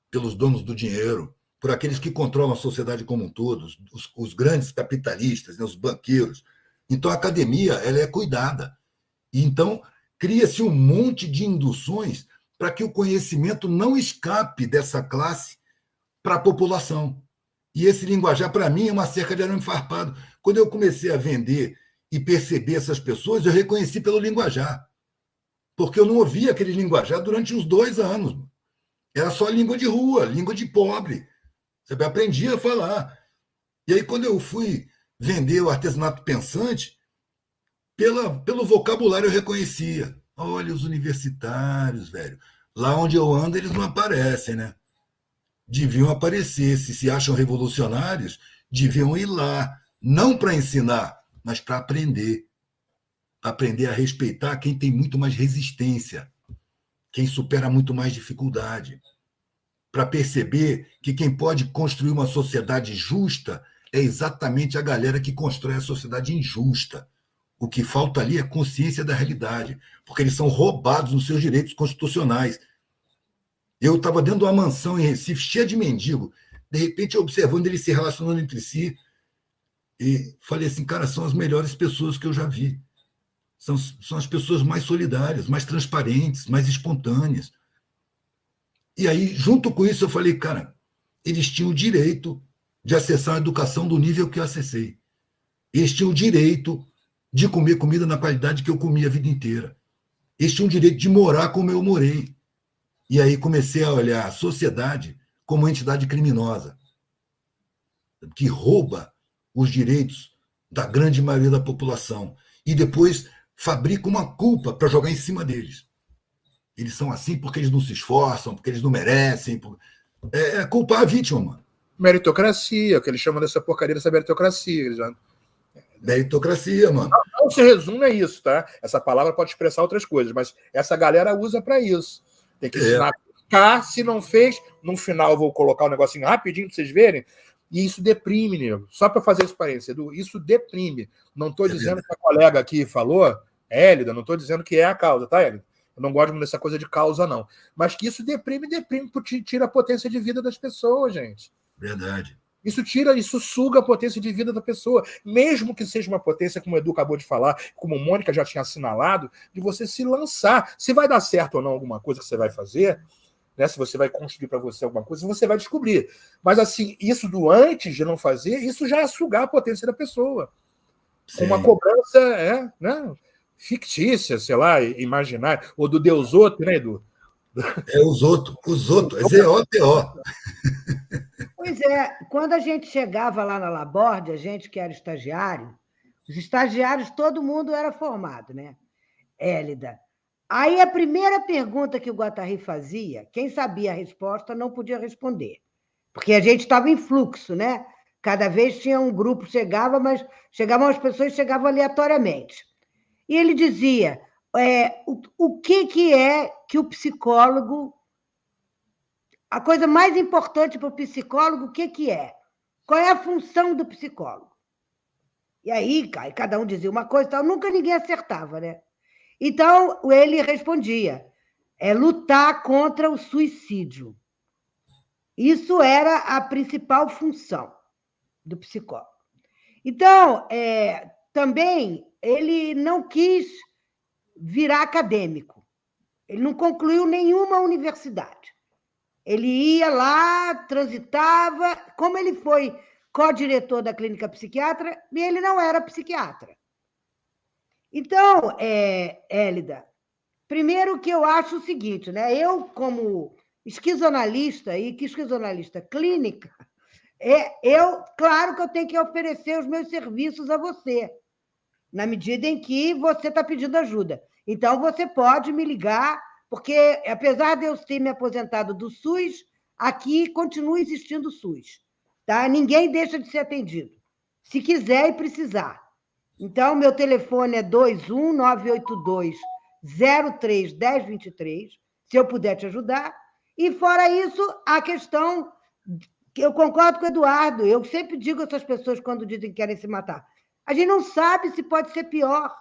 Pelos donos do dinheiro, por aqueles que controlam a sociedade como um todo, os grandes capitalistas, né, os banqueiros. Então, a academia ela é cuidada. E então, cria-se um monte de induções para que o conhecimento não escape dessa classe para a população. E esse linguajar, para mim, é uma cerca de arame farpado. Quando eu comecei a vender e perceber essas pessoas, eu reconheci pelo linguajar. Porque eu não ouvia aquele linguajar durante uns 2 anos. Era só língua de rua, língua de pobre. Você aprendia a falar. E aí, quando eu fui vender o artesanato pensante, pelo vocabulário eu reconhecia. Olha, os universitários, velho. Lá onde eu ando, eles não aparecem, né? Deviam aparecer. Se acham revolucionários, deviam ir lá. Não para ensinar, mas para aprender. Aprender a respeitar quem tem muito mais resistência, quem supera muito mais dificuldade, para perceber que quem pode construir uma sociedade justa é exatamente a galera que constrói a sociedade injusta. O que falta ali é consciência da realidade, porque eles são roubados nos seus direitos constitucionais. Eu estava dentro de uma mansão em Recife, cheia de mendigo, de repente observando eles se relacionando entre si, e falei assim, cara, são as melhores pessoas que eu já vi. São as pessoas mais solidárias, mais transparentes, mais espontâneas. E aí, junto com isso, eu falei, cara, eles tinham o direito de acessar a educação do nível que eu acessei. Eles tinham o direito de comer comida na qualidade que eu comi a vida inteira. Eles tinham o direito de morar como eu morei. E aí comecei a olhar a sociedade como uma entidade criminosa, que rouba os direitos da grande maioria da população. E depois fabrica uma culpa para jogar em cima deles. Eles são assim porque eles não se esforçam, porque eles não merecem. É culpar a vítima, mano. Meritocracia, o que eles chamam dessa porcaria dessa meritocracia. Meritocracia, mano. Não se resume a isso, tá? Essa palavra pode expressar outras coisas, mas essa galera usa para isso. Tem que ensinar cá, se não fez, no final eu vou colocar um negocinho rapidinho para vocês verem, e isso deprime, nego. Só para fazer esse parênteses, Edu, isso deprime. Não estou dizendo que a colega aqui falou, Hélida, não estou dizendo que é a causa, tá, Hélida? Eu não gosto muito dessa coisa de causa, não. Mas que isso deprime, porque tira a potência de vida das pessoas, gente. Verdade. Isso suga a potência de vida da pessoa, mesmo que seja uma potência, como o Edu acabou de falar, como a Mônica já tinha assinalado, de você se lançar. Se vai dar certo ou não alguma coisa que você vai fazer, né? Se você vai construir para você alguma coisa, você vai descobrir. Mas assim, isso do antes de não fazer, isso já é sugar a potência da pessoa. Com uma cobrança fictícia, sei lá, imaginária, ou do Deus outro, né, Edu? É os outros, é ZOTO. Pois é, quando a gente chegava lá na Laborde, a gente que era estagiário, os estagiários, todo mundo era formado, né? Hélida. Aí a primeira pergunta que o Guattari fazia, quem sabia a resposta não podia responder, porque a gente estava em fluxo, né? Cada vez tinha um grupo, mas chegavam as pessoas, chegavam aleatoriamente. E ele dizia, o que é que o psicólogo... A coisa mais importante para o psicólogo, o que é? Qual é a função do psicólogo? E aí, cada um dizia uma coisa e tal, nunca ninguém acertava, né? Então, ele respondia, lutar contra o suicídio. Isso era a principal função do psicólogo. Então, também, ele não quis virar acadêmico. Ele não concluiu nenhuma universidade. Ele ia lá, transitava, como ele foi co-diretor da clínica psiquiatra, e ele não era psiquiatra. Então, Hélida, primeiro que eu acho o seguinte, né? Eu, como esquizoanalista, e que esquizoanalista clínica, claro que eu tenho que oferecer os meus serviços a você, na medida em que você está pedindo ajuda. Então, você pode me ligar, porque, apesar de eu ter me aposentado do SUS, aqui continua existindo o SUS. Tá? Ninguém deixa de ser atendido, se quiser e precisar. Então, meu telefone é 21982031023, se eu puder te ajudar. E, fora isso, a questão... Eu concordo com o Eduardo, eu sempre digo a essas pessoas quando dizem que querem se matar. A gente não sabe se pode ser pior.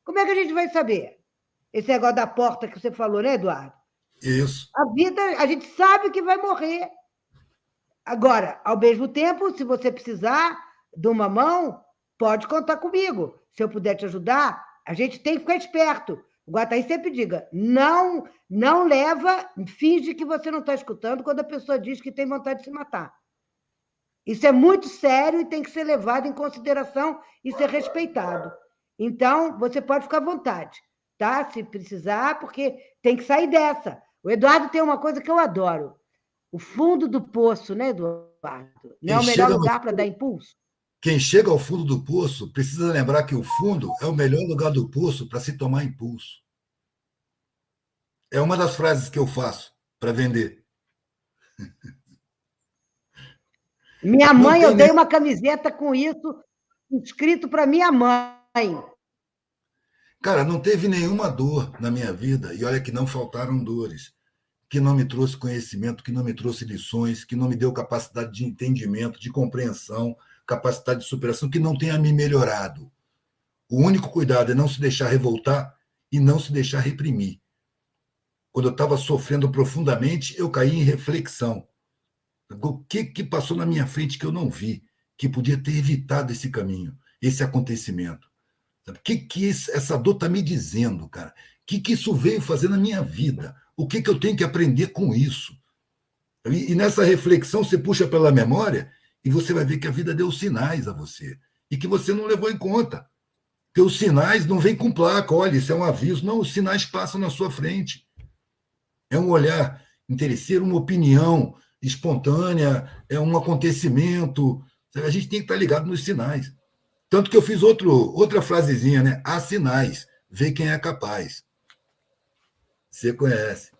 Como é que a gente vai saber? Esse negócio da porta que você falou, né, Eduardo? Isso. A vida, a gente sabe que vai morrer. Agora, ao mesmo tempo, se você precisar de uma mão, pode contar comigo. Se eu puder te ajudar, a gente tem que ficar esperto. O Guataí sempre diga, não leva, finge que você não está escutando quando a pessoa diz que tem vontade de se matar. Isso é muito sério e tem que ser levado em consideração e ser respeitado. Então, você pode ficar à vontade, tá? Se precisar, porque tem que sair dessa. O Eduardo tem uma coisa que eu adoro. O fundo do poço, né, Eduardo? Não é o melhor lugar para dar impulso? Quem chega ao fundo do poço precisa lembrar que o fundo é o melhor lugar do poço para se tomar impulso. É uma das frases que eu faço para vender. Minha mãe, eu dei uma camiseta com isso, escrito para minha mãe. Cara, não teve nenhuma dor na minha vida, e olha que não faltaram dores, que não me trouxe conhecimento, que não me trouxe lições, que não me deu capacidade de entendimento, de compreensão, capacidade de superação, que não tenha me melhorado. O único cuidado é não se deixar revoltar e não se deixar reprimir. Quando eu estava sofrendo profundamente, eu caí em reflexão. O que passou na minha frente que eu não vi, que podia ter evitado esse caminho, esse acontecimento? O que essa dor está me dizendo, cara? O que isso veio fazer na minha vida? O que eu tenho que aprender com isso? E nessa reflexão, você puxa pela memória e você vai ver que a vida deu sinais a você e que você não levou em conta. Porque os sinais não vêm com placa, olha, isso é um aviso. Não, os sinais passam na sua frente. É um olhar interesseiro, uma opinião espontânea, é um acontecimento. A gente tem que estar ligado nos sinais. Tanto que eu fiz outra frasezinha, né? Há sinais, vê quem é capaz. Você conhece.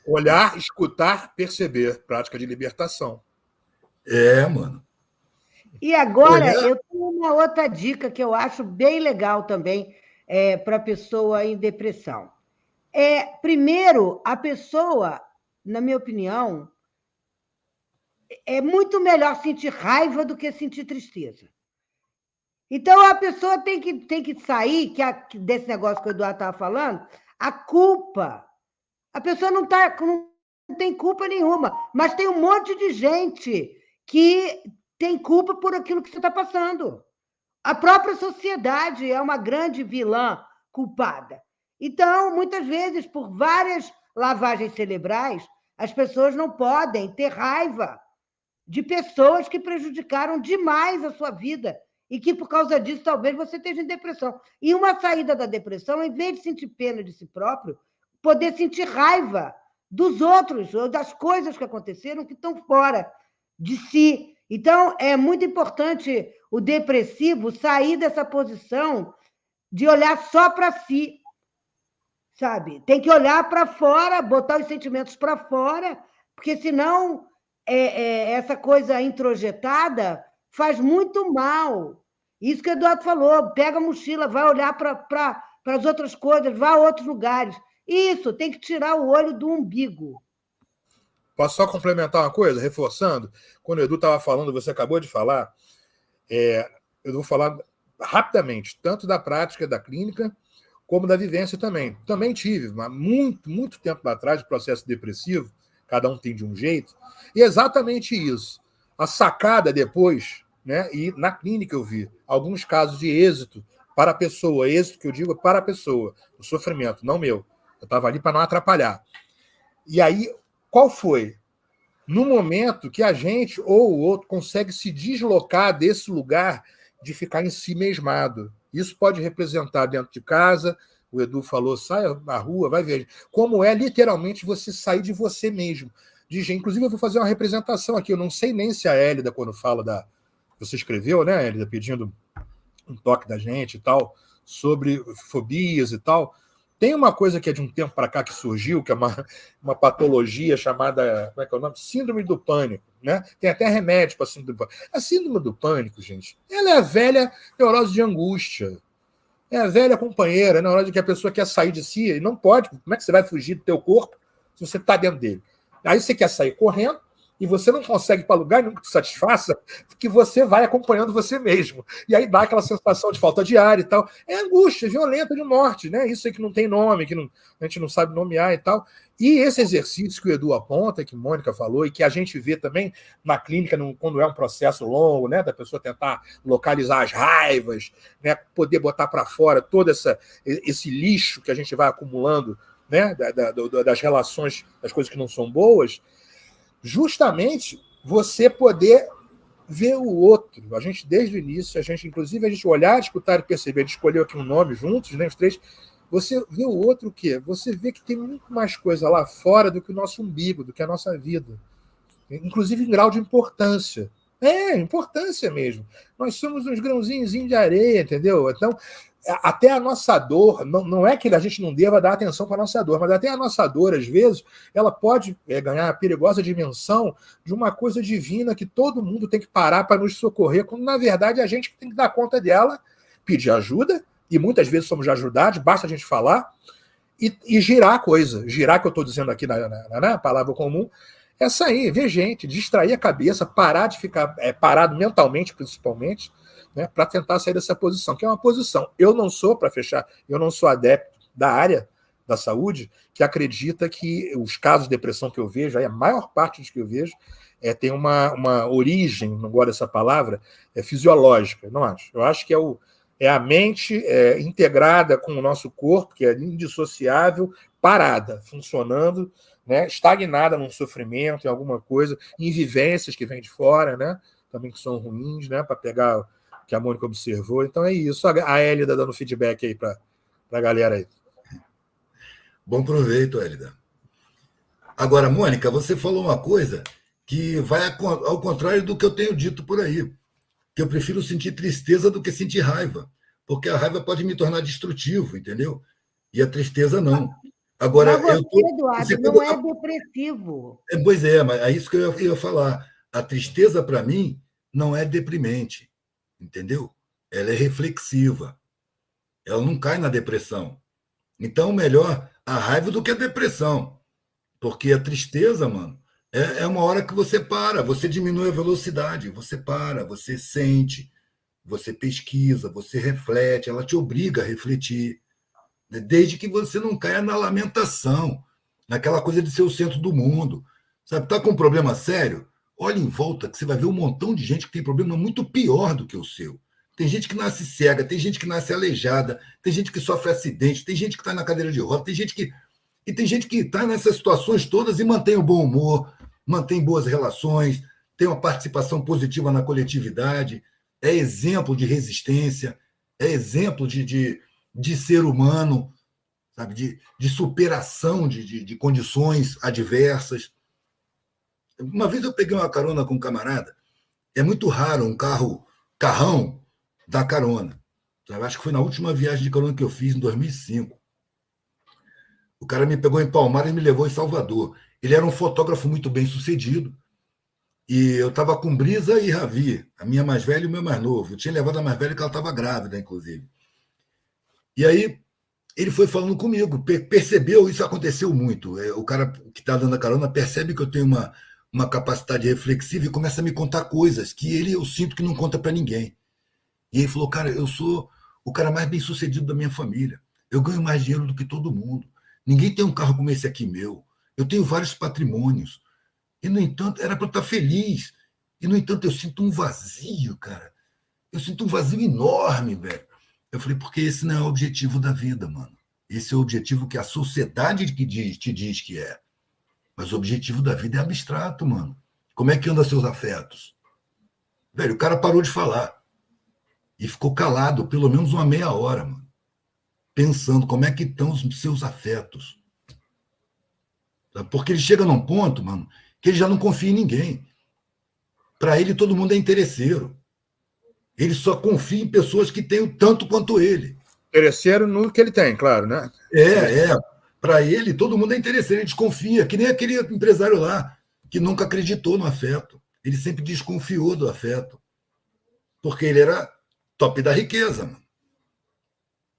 Olhar, escutar, perceber. Prática de libertação. Mano. E agora, eu tenho uma outra dica que eu acho bem legal também para a pessoa em depressão. Primeiro, a pessoa, na minha opinião, é muito melhor sentir raiva do que sentir tristeza. Então, a pessoa tem que sair, desse negócio que o Eduardo estava falando, a culpa. A pessoa não tem culpa nenhuma, mas tem um monte de gente que tem culpa por aquilo que você está passando. A própria sociedade é uma grande vilã culpada. Então, muitas vezes, por várias lavagens cerebrais, as pessoas não podem ter raiva de pessoas que prejudicaram demais a sua vida e que, por causa disso, talvez você esteja em depressão. E uma saída da depressão, em vez de sentir pena de si próprio, poder sentir raiva dos outros ou das coisas que aconteceram que estão fora de si. Então, é muito importante o depressivo sair dessa posição de olhar só para si, sabe? Tem que olhar para fora, botar os sentimentos para fora, porque senão essa coisa introjetada faz muito mal. Isso que o Eduardo falou, pega a mochila, vai olhar para as outras coisas, vai a outros lugares. Isso, tem que tirar o olho do umbigo. Posso só complementar uma coisa, reforçando? Quando o Edu estava falando, você acabou de falar, eu vou falar rapidamente, tanto da prática da clínica, como da vivência também. Também tive, mas muito tempo atrás, de processo depressivo, cada um tem de um jeito, e exatamente isso. A sacada depois, né, e na clínica eu vi alguns casos de êxito para a pessoa, êxito que eu digo para a pessoa, o sofrimento, não meu. Eu estava ali para não atrapalhar. E aí, qual foi? No momento que a gente ou o outro consegue se deslocar desse lugar de ficar em si mesmado. Isso pode representar dentro de casa, o Edu falou, saia na rua, vai ver. Como é literalmente você sair de você mesmo. Inclusive, eu vou fazer uma representação aqui. Eu não sei nem se a Hélida, quando fala da... Você escreveu, né, Hélida, pedindo um toque da gente e tal, sobre fobias e tal. Tem uma coisa que é de um tempo para cá que surgiu, que é uma patologia chamada, como é que é o nome? Síndrome do pânico, né? Tem até remédio para síndrome do pânico. A síndrome do pânico, gente, ela é a velha neurose de angústia. É a velha companheira, na hora de que a pessoa quer sair de si e não pode. Como é que você vai fugir do teu corpo se você está dentro dele? Aí você quer sair correndo e você não consegue ir para lugar nenhum que te satisfaça, porque você vai acompanhando você mesmo. E aí dá aquela sensação de falta de ar e tal. É angústia violenta de morte, né? Isso aí que não tem nome, que a gente não sabe nomear e tal. E esse exercício que o Edu aponta, que a Mônica falou, e que a gente vê também na clínica, quando é um processo longo, né, da pessoa tentar localizar as raivas, né, poder botar para fora todo esse lixo que a gente vai acumulando, né, das relações, das coisas que não são boas, justamente você poder ver o outro. A gente, desde o início, inclusive, a gente olhar, escutar e perceber, a gente escolheu aqui um nome juntos, né, os três. Você vê o outro o quê? Você vê que tem muito mais coisa lá fora do que o nosso umbigo, do que a nossa vida. Inclusive em grau de importância. Importância mesmo. Nós somos uns grãozinhos de areia, entendeu? Então, até a nossa dor, não é que a gente não deva dar atenção para a nossa dor, mas até a nossa dor, às vezes, ela pode ganhar a perigosa dimensão de uma coisa divina que todo mundo tem que parar para nos socorrer, quando, na verdade, a gente tem que dar conta dela, pedir ajuda, e muitas vezes somos ajudados, basta a gente falar, e girar a coisa. Girar, que eu estou dizendo aqui na palavra comum, é sair, ver gente, distrair a cabeça, parar de ficar parado mentalmente, principalmente, né, para tentar sair dessa posição, que é uma posição. Eu não sou, para fechar, eu não sou adepto da área da saúde que acredita que os casos de depressão que eu vejo, aí a maior parte dos que eu vejo, tem uma origem, não gosto dessa palavra, fisiológica, não acho. Eu acho que é a mente integrada com o nosso corpo, que é indissociável, parada, funcionando, né, estagnada num sofrimento, em alguma coisa, em vivências que vêm de fora, né, também que são ruins, né, para pegar o que a Mônica observou. Então é isso. A Hélida dando feedback aí para a galera aí. Bom proveito, Hélida. Agora, Mônica, você falou uma coisa que vai ao contrário do que eu tenho dito por aí, que eu prefiro sentir tristeza do que sentir raiva, porque a raiva pode me tornar destrutivo, entendeu? E a tristeza não. Agora, mas você, Eduardo, não é depressivo. Pois é, mas é isso que eu ia falar. A tristeza, para mim, não é deprimente, entendeu? Ela é reflexiva. Ela não cai na depressão. Então, melhor a raiva do que a depressão. Porque a tristeza, mano, é uma hora que você para, você diminui a velocidade, você para, você sente, você pesquisa, você reflete, ela te obriga a refletir. Desde que você não caia na lamentação, naquela coisa de ser o centro do mundo. Sabe, tá com um problema sério? Olha em volta que você vai ver um montão de gente que tem problema muito pior do que o seu. Tem gente que nasce cega, tem gente que nasce aleijada, tem gente que sofre acidente, tem gente que está na cadeira de roda, tem gente que está nessas situações todas e mantém o bom humor, mantém boas relações, tem uma participação positiva na coletividade, é exemplo de resistência, é exemplo de ser humano, sabe? De superação de condições adversas. Uma vez eu peguei uma carona com um camarada, é muito raro um carrão dar carona. Eu acho que foi na última viagem de carona que eu fiz, em 2005. O cara me pegou em Palmares e me levou em Salvador. Ele era um fotógrafo muito bem sucedido, e eu estava com Brisa e Ravi, a minha mais velha e o meu mais novo. Eu tinha levado a mais velha, que ela estava grávida, inclusive. E aí ele foi falando comigo, percebeu, isso aconteceu muito. O cara que está dando a carona percebe que eu tenho uma capacidade reflexiva e começa a me contar coisas que eu sinto que não conta para ninguém. E ele falou, cara, eu sou o cara mais bem sucedido da minha família. Eu ganho mais dinheiro do que todo mundo. Ninguém tem um carro como esse aqui meu. Eu tenho vários patrimônios. E, no entanto, era para eu estar feliz. E, no entanto, eu sinto um vazio, cara. Eu sinto um vazio enorme, velho. Eu falei, porque esse não é o objetivo da vida, mano. Esse é o objetivo que a sociedade te diz que é. Mas o objetivo da vida é abstrato, mano. Como é que andam seus afetos? Velho, o cara parou de falar. E ficou calado pelo menos uma meia hora, mano. Pensando como é que estão os seus afetos. Porque ele chega num ponto, mano, que ele já não confia em ninguém. Para ele, todo mundo é interesseiro. Ele só confia em pessoas que têm o tanto quanto ele. Interesseiro no que ele tem, claro, né? Para ele, todo mundo é interesseiro, ele desconfia, que nem aquele empresário lá, que nunca acreditou no afeto. Ele sempre desconfiou do afeto. Porque ele era top da riqueza. Mano.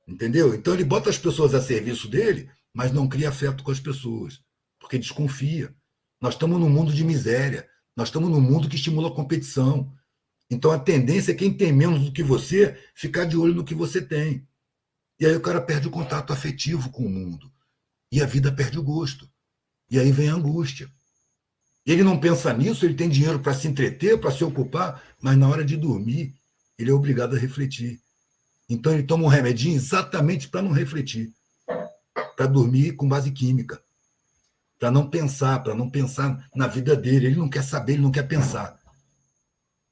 Entendeu? Então ele bota as pessoas a serviço dele, mas não cria afeto com as pessoas, porque desconfia. Nós estamos num mundo de miséria, nós estamos num mundo que estimula a competição. Então a tendência é quem tem menos do que você ficar de olho no que você tem. E aí o cara perde o contato afetivo com o mundo. E a vida perde o gosto. E aí vem a angústia. Ele não pensa nisso, ele tem dinheiro para se entreter, para se ocupar, mas na hora de dormir, ele é obrigado a refletir. Então ele toma um remedinho exatamente para não refletir, para dormir com base química, para não pensar na vida dele. Ele não quer saber, ele não quer pensar.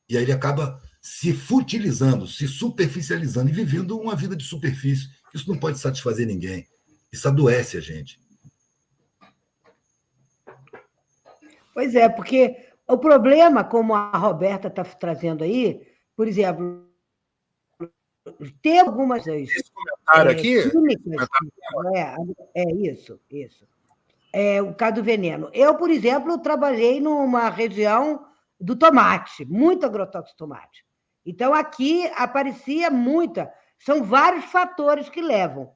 E aí ele acaba se futilizando, se superficializando e vivendo uma vida de superfície. Isso não pode satisfazer ninguém. Isso adoece a gente. Pois é, porque o problema, como a Roberta está trazendo aí, por exemplo, tem algumas esse comentário aqui. químicas, isso. O caso do veneno. Eu, por exemplo, trabalhei numa região do tomate, muito agrotóxico de tomate. Então, aqui aparecia muita. São vários fatores que levam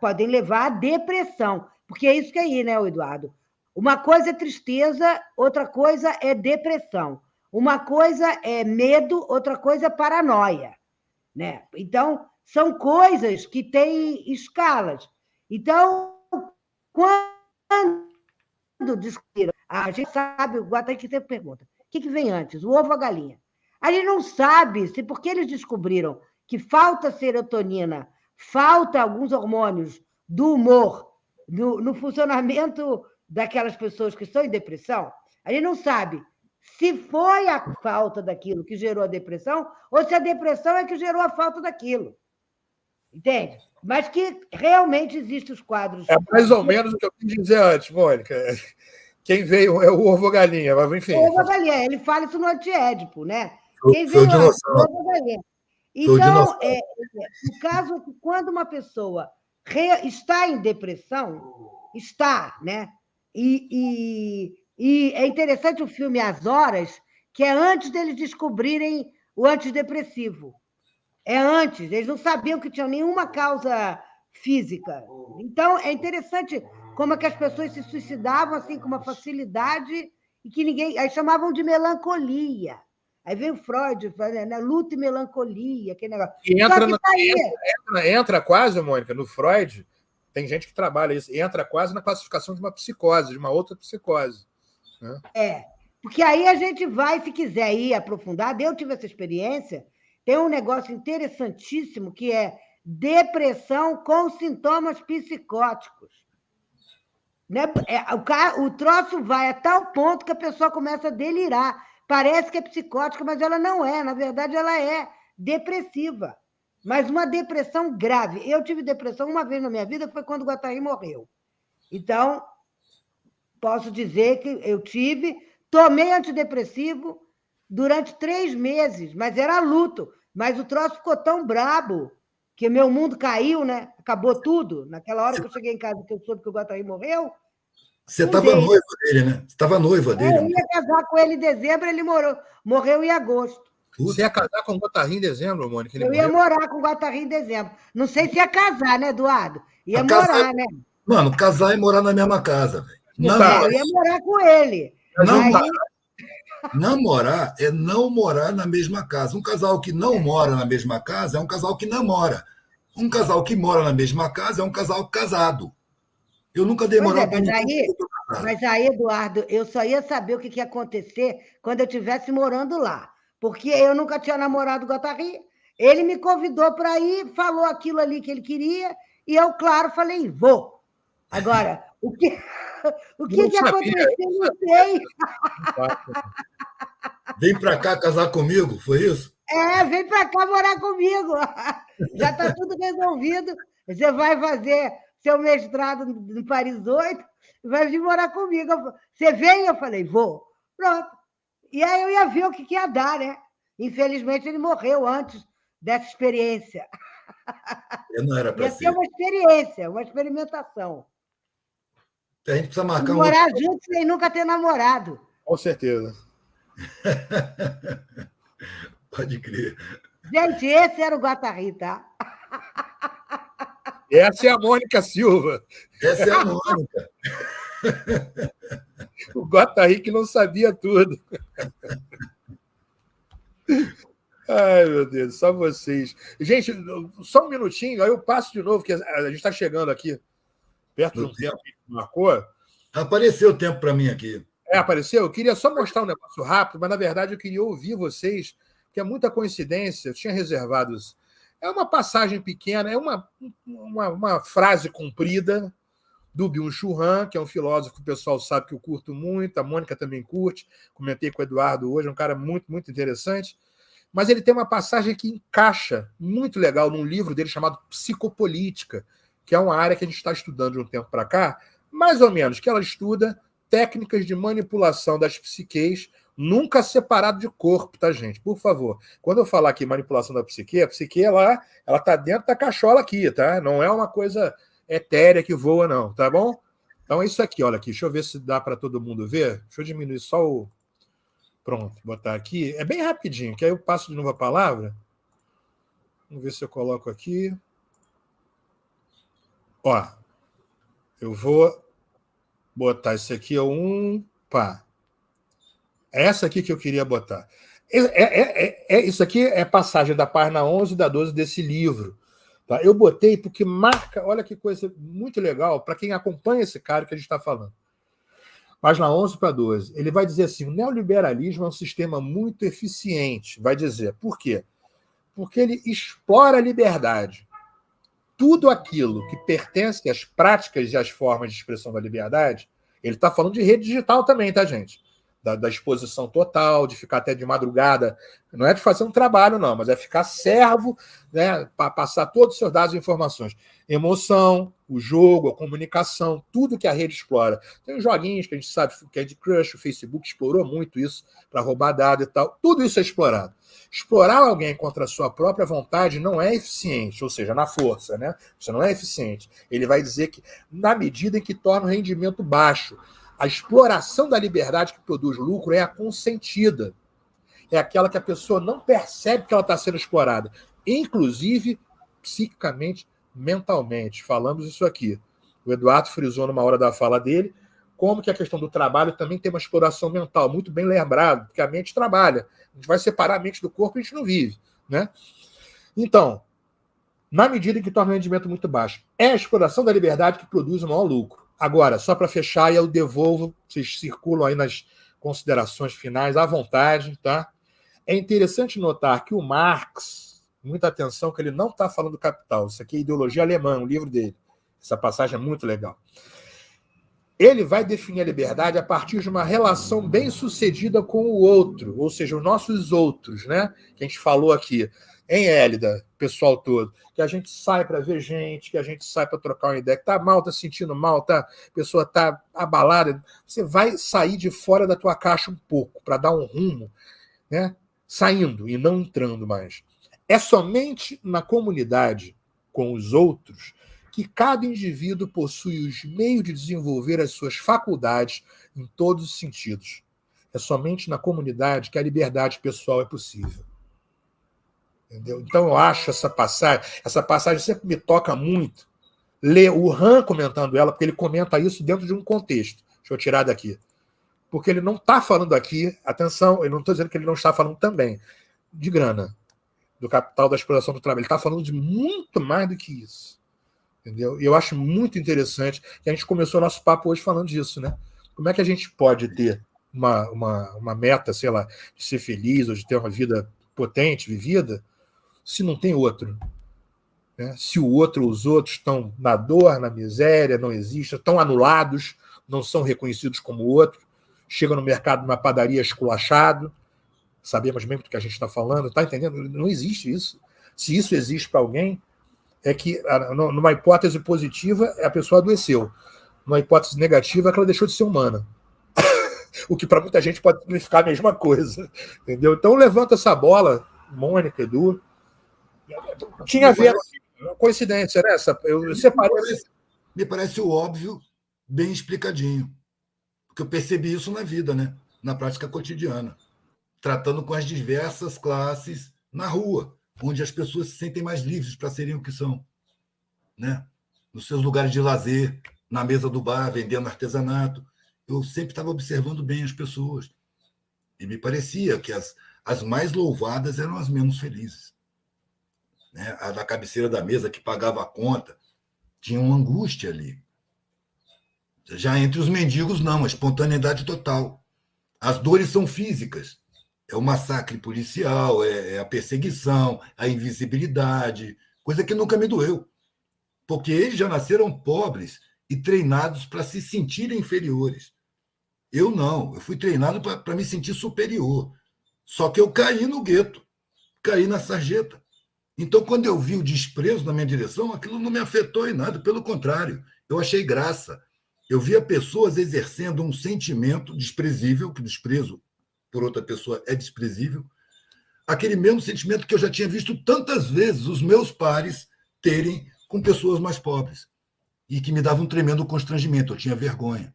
podem levar à depressão, porque é isso que é aí, né, Eduardo? Uma coisa é tristeza, outra coisa é depressão. Uma coisa é medo, outra coisa é paranoia. Né? Então, são coisas que têm escalas. Então, quando descobriram, a gente sabe, o Guatari que sempre pergunta, o que vem antes, o ovo ou a galinha? A gente não sabe se porque eles descobriram que falta serotonina, falta alguns hormônios do humor no funcionamento daquelas pessoas que estão em depressão, a gente não sabe se foi a falta daquilo que gerou a depressão ou se a depressão é que gerou a falta daquilo. Entende? Mas que realmente existem os quadros. É mais ou menos o que eu quis dizer antes, Mônica. Quem veio é o ovo galinha, mas enfim. O ovo galinha, ele fala isso no Antiédipo, né? Quem veio antes, o ovo galinha. Então, no caso, quando uma pessoa está em depressão, né? E é interessante o filme As Horas, que é antes deles descobrirem o antidepressivo. É antes, eles não sabiam que tinham nenhuma causa física. Então, é interessante como é que as pessoas se suicidavam assim com uma facilidade e que ninguém... Aí chamavam de melancolia. Aí veio Freud, né? Luta e melancolia, aquele negócio. E entra quase, Mônica, no Freud, tem gente que trabalha isso, entra quase na classificação de uma psicose, de uma outra psicose. Né? Porque aí a gente vai, se quiser ir aprofundar, eu tive essa experiência, tem um negócio interessantíssimo que é depressão com sintomas psicóticos. Né? O troço vai a tal ponto que a pessoa começa a delirar. Parece que é psicótica, mas ela não é. Na verdade, ela é depressiva. Mas uma depressão grave. Eu tive depressão uma vez na minha vida, que foi quando o Guatari morreu. Então, posso dizer que eu tomei antidepressivo durante 3 meses, mas era luto. Mas o troço ficou tão brabo que meu mundo caiu, né? Acabou tudo. Naquela hora que eu cheguei em casa, que eu soube que o Guatari morreu. Você estava noiva dele, né? Você estava noiva dele. Eu ia casar com ele em dezembro, ele morreu em agosto. Você ia casar com o Guatari em dezembro, Mônica? Eu ia morar com o Guatari em dezembro. Não sei se ia casar, né, Eduardo? Ia morar, né? Mano, casar e morar na mesma casa, velho. Eu ia morar com ele. Namorar é não morar na mesma casa. Um casal que não mora na mesma casa é um casal que namora. Um casal que mora na mesma casa é um casal casado. Eu nunca dei moral para ninguém. Mas aí, Eduardo, eu só ia saber o que ia acontecer quando eu estivesse morando lá. Porque eu nunca tinha namorado o Guatari. Ele me convidou para ir, falou aquilo ali que ele queria, e eu, claro, falei, vou. Agora, o que aconteceu, não sei. Vem para cá casar comigo, foi isso? Vem para cá morar comigo. Já está tudo resolvido. Você vai fazer seu mestrado no Paris 8, vai vir morar comigo. Você vem? Eu falei, vou. Pronto. E aí eu ia ver o que ia dar, né? Infelizmente, ele morreu antes dessa experiência. Não era para Ia ser ser. uma experiência, uma experimentação. A gente precisa marcar um morar junto sem nunca ter namorado. Com certeza. Pode crer. Gente, esse era o Guattari, tá? Essa é a Mônica Silva. Essa é a Mônica. O Guattari que não sabia tudo. Ai, meu Deus, só vocês. Gente, só um minutinho, aí eu passo de novo, que a gente está chegando aqui, perto de um tempo que marcou. Apareceu o tempo para mim aqui. Apareceu? Eu queria só mostrar um negócio rápido, mas na verdade eu queria ouvir vocês, que é muita coincidência, eu tinha reservado isso. É uma passagem pequena, é uma frase comprida do Byung-Chul Han, que é um filósofo que o pessoal sabe que eu curto muito, a Mônica também curte, comentei com o Eduardo hoje, é um cara muito, muito interessante, mas ele tem uma passagem que encaixa muito legal num livro dele chamado Psicopolítica, que é uma área que a gente está estudando de um tempo para cá, mais ou menos, que ela estuda técnicas de manipulação das psiques, nunca separado de corpo, tá, gente? Por favor. Quando eu falar aqui manipulação da psique, a psique ela tá dentro da cachola aqui, tá? Não é uma coisa etérea que voa, não, tá bom? Então é isso aqui, olha aqui. Deixa eu ver se dá para todo mundo ver. Deixa eu diminuir só o... Pronto, botar aqui. É bem rapidinho, que aí eu passo de novo a palavra. Vamos ver se eu coloco aqui. Ó, eu vou botar isso aqui, pá. Essa aqui que eu queria botar. Isso aqui é passagem da página 11 e da 12 desse livro. Tá? Eu botei porque marca, olha que coisa muito legal para quem acompanha esse cara que a gente está falando. Página 11 para 12. Ele vai dizer assim, o neoliberalismo é um sistema muito eficiente. Vai dizer, por quê? Porque ele explora a liberdade. Tudo aquilo que pertence às práticas e às formas de expressão da liberdade, ele está falando de rede digital também, tá, gente? Da exposição total, de ficar até de madrugada. Não é de fazer um trabalho, não, mas é ficar servo, né, para passar todos os seus dados e informações. Emoção, o jogo, a comunicação, tudo que a rede explora. Tem os joguinhos que a gente sabe, Candy Crush, o Facebook explorou muito isso para roubar dados e tal. Tudo isso é explorado. Explorar alguém contra a sua própria vontade não é eficiente, ou seja, na força, né? Isso não é eficiente. Ele vai dizer que, na medida em que torna o rendimento baixo, a exploração da liberdade que produz lucro é a consentida. É aquela que a pessoa não percebe que ela está sendo explorada, inclusive psiquicamente, mentalmente. Falamos isso aqui. O Eduardo frisou numa hora da fala dele como que a questão do trabalho também tem uma exploração mental, muito bem lembrado, porque a mente trabalha. A gente vai separar a mente do corpo e a gente não vive, né? Então, na medida em que torna o rendimento muito baixo, é a exploração da liberdade que produz o maior lucro. Agora, só para fechar, e eu devolvo, vocês circulam aí nas considerações finais à vontade, tá? É interessante notar que o Marx, muita atenção, que ele não está falando do Capital, isso aqui é Ideologia Alemã, um livro dele. Essa passagem é muito legal. Ele vai definir a liberdade a partir de uma relação bem-sucedida com o outro, ou seja, os nossos outros, né? Que a gente falou aqui, em Hélida, pessoal todo, que a gente sai para ver gente, que a gente sai para trocar uma ideia, que tá mal, tá sentindo mal, tá, a pessoa tá abalada, você vai sair de fora da tua caixa um pouco, para dar um rumo, né? Saindo e não entrando mais. É somente na comunidade com os outros que cada indivíduo possui os meios de desenvolver as suas faculdades em todos os sentidos. É somente na comunidade que a liberdade pessoal é possível. Entendeu? Então eu acho essa passagem sempre me toca muito. Ler o Han comentando ela, porque ele comenta isso dentro de um contexto. Deixa eu tirar daqui. Porque ele não está falando aqui, atenção, eu não estou dizendo que ele não está falando também de grana, do capital da exploração do trabalho. Ele está falando de muito mais do que isso. Entendeu? E eu acho muito interessante que a gente começou nosso papo hoje falando disso, né? Como é que a gente pode ter uma meta, sei lá, de ser feliz ou de ter uma vida potente, vivida, se não tem outro? Né? Se o outro, os outros estão na dor, na miséria, não existem, estão anulados, não são reconhecidos como outro, chega no mercado, numa padaria esculachado, sabemos bem do que a gente está falando, está entendendo? Não existe isso. Se isso existe para alguém, é que, numa hipótese positiva, a pessoa adoeceu. Numa hipótese negativa, é que ela deixou de ser humana. O que para muita gente pode significar a mesma coisa. Entendeu? Então, levanta essa bola, Mônica, Edu. Tinha a ver Coincidência, né? Eu separei. Me parece o óbvio bem explicadinho. Porque eu percebi isso na vida, né? Na prática cotidiana. Tratando com as diversas classes na rua, onde as pessoas se sentem mais livres para serem o que são. Né? Nos seus lugares de lazer, na mesa do bar, vendendo artesanato. Eu sempre estava observando bem as pessoas. E me parecia que as mais louvadas eram as menos felizes. Né? A da cabeceira da mesa, que pagava a conta, tinha uma angústia ali. Já entre os mendigos, não, a espontaneidade total. As dores são físicas. É o massacre policial, é a perseguição, a invisibilidade, coisa que nunca me doeu. Porque eles já nasceram pobres e treinados para se sentirem inferiores. Eu não, eu fui treinado para me sentir superior. Só que eu caí no gueto, caí na sarjeta. Então, quando eu vi o desprezo na minha direção, aquilo não me afetou em nada, pelo contrário, eu achei graça. Eu via pessoas exercendo um sentimento desprezível, que o desprezo por outra pessoa é desprezível, aquele mesmo sentimento que eu já tinha visto tantas vezes os meus pares terem com pessoas mais pobres, e que me dava um tremendo constrangimento, eu tinha vergonha.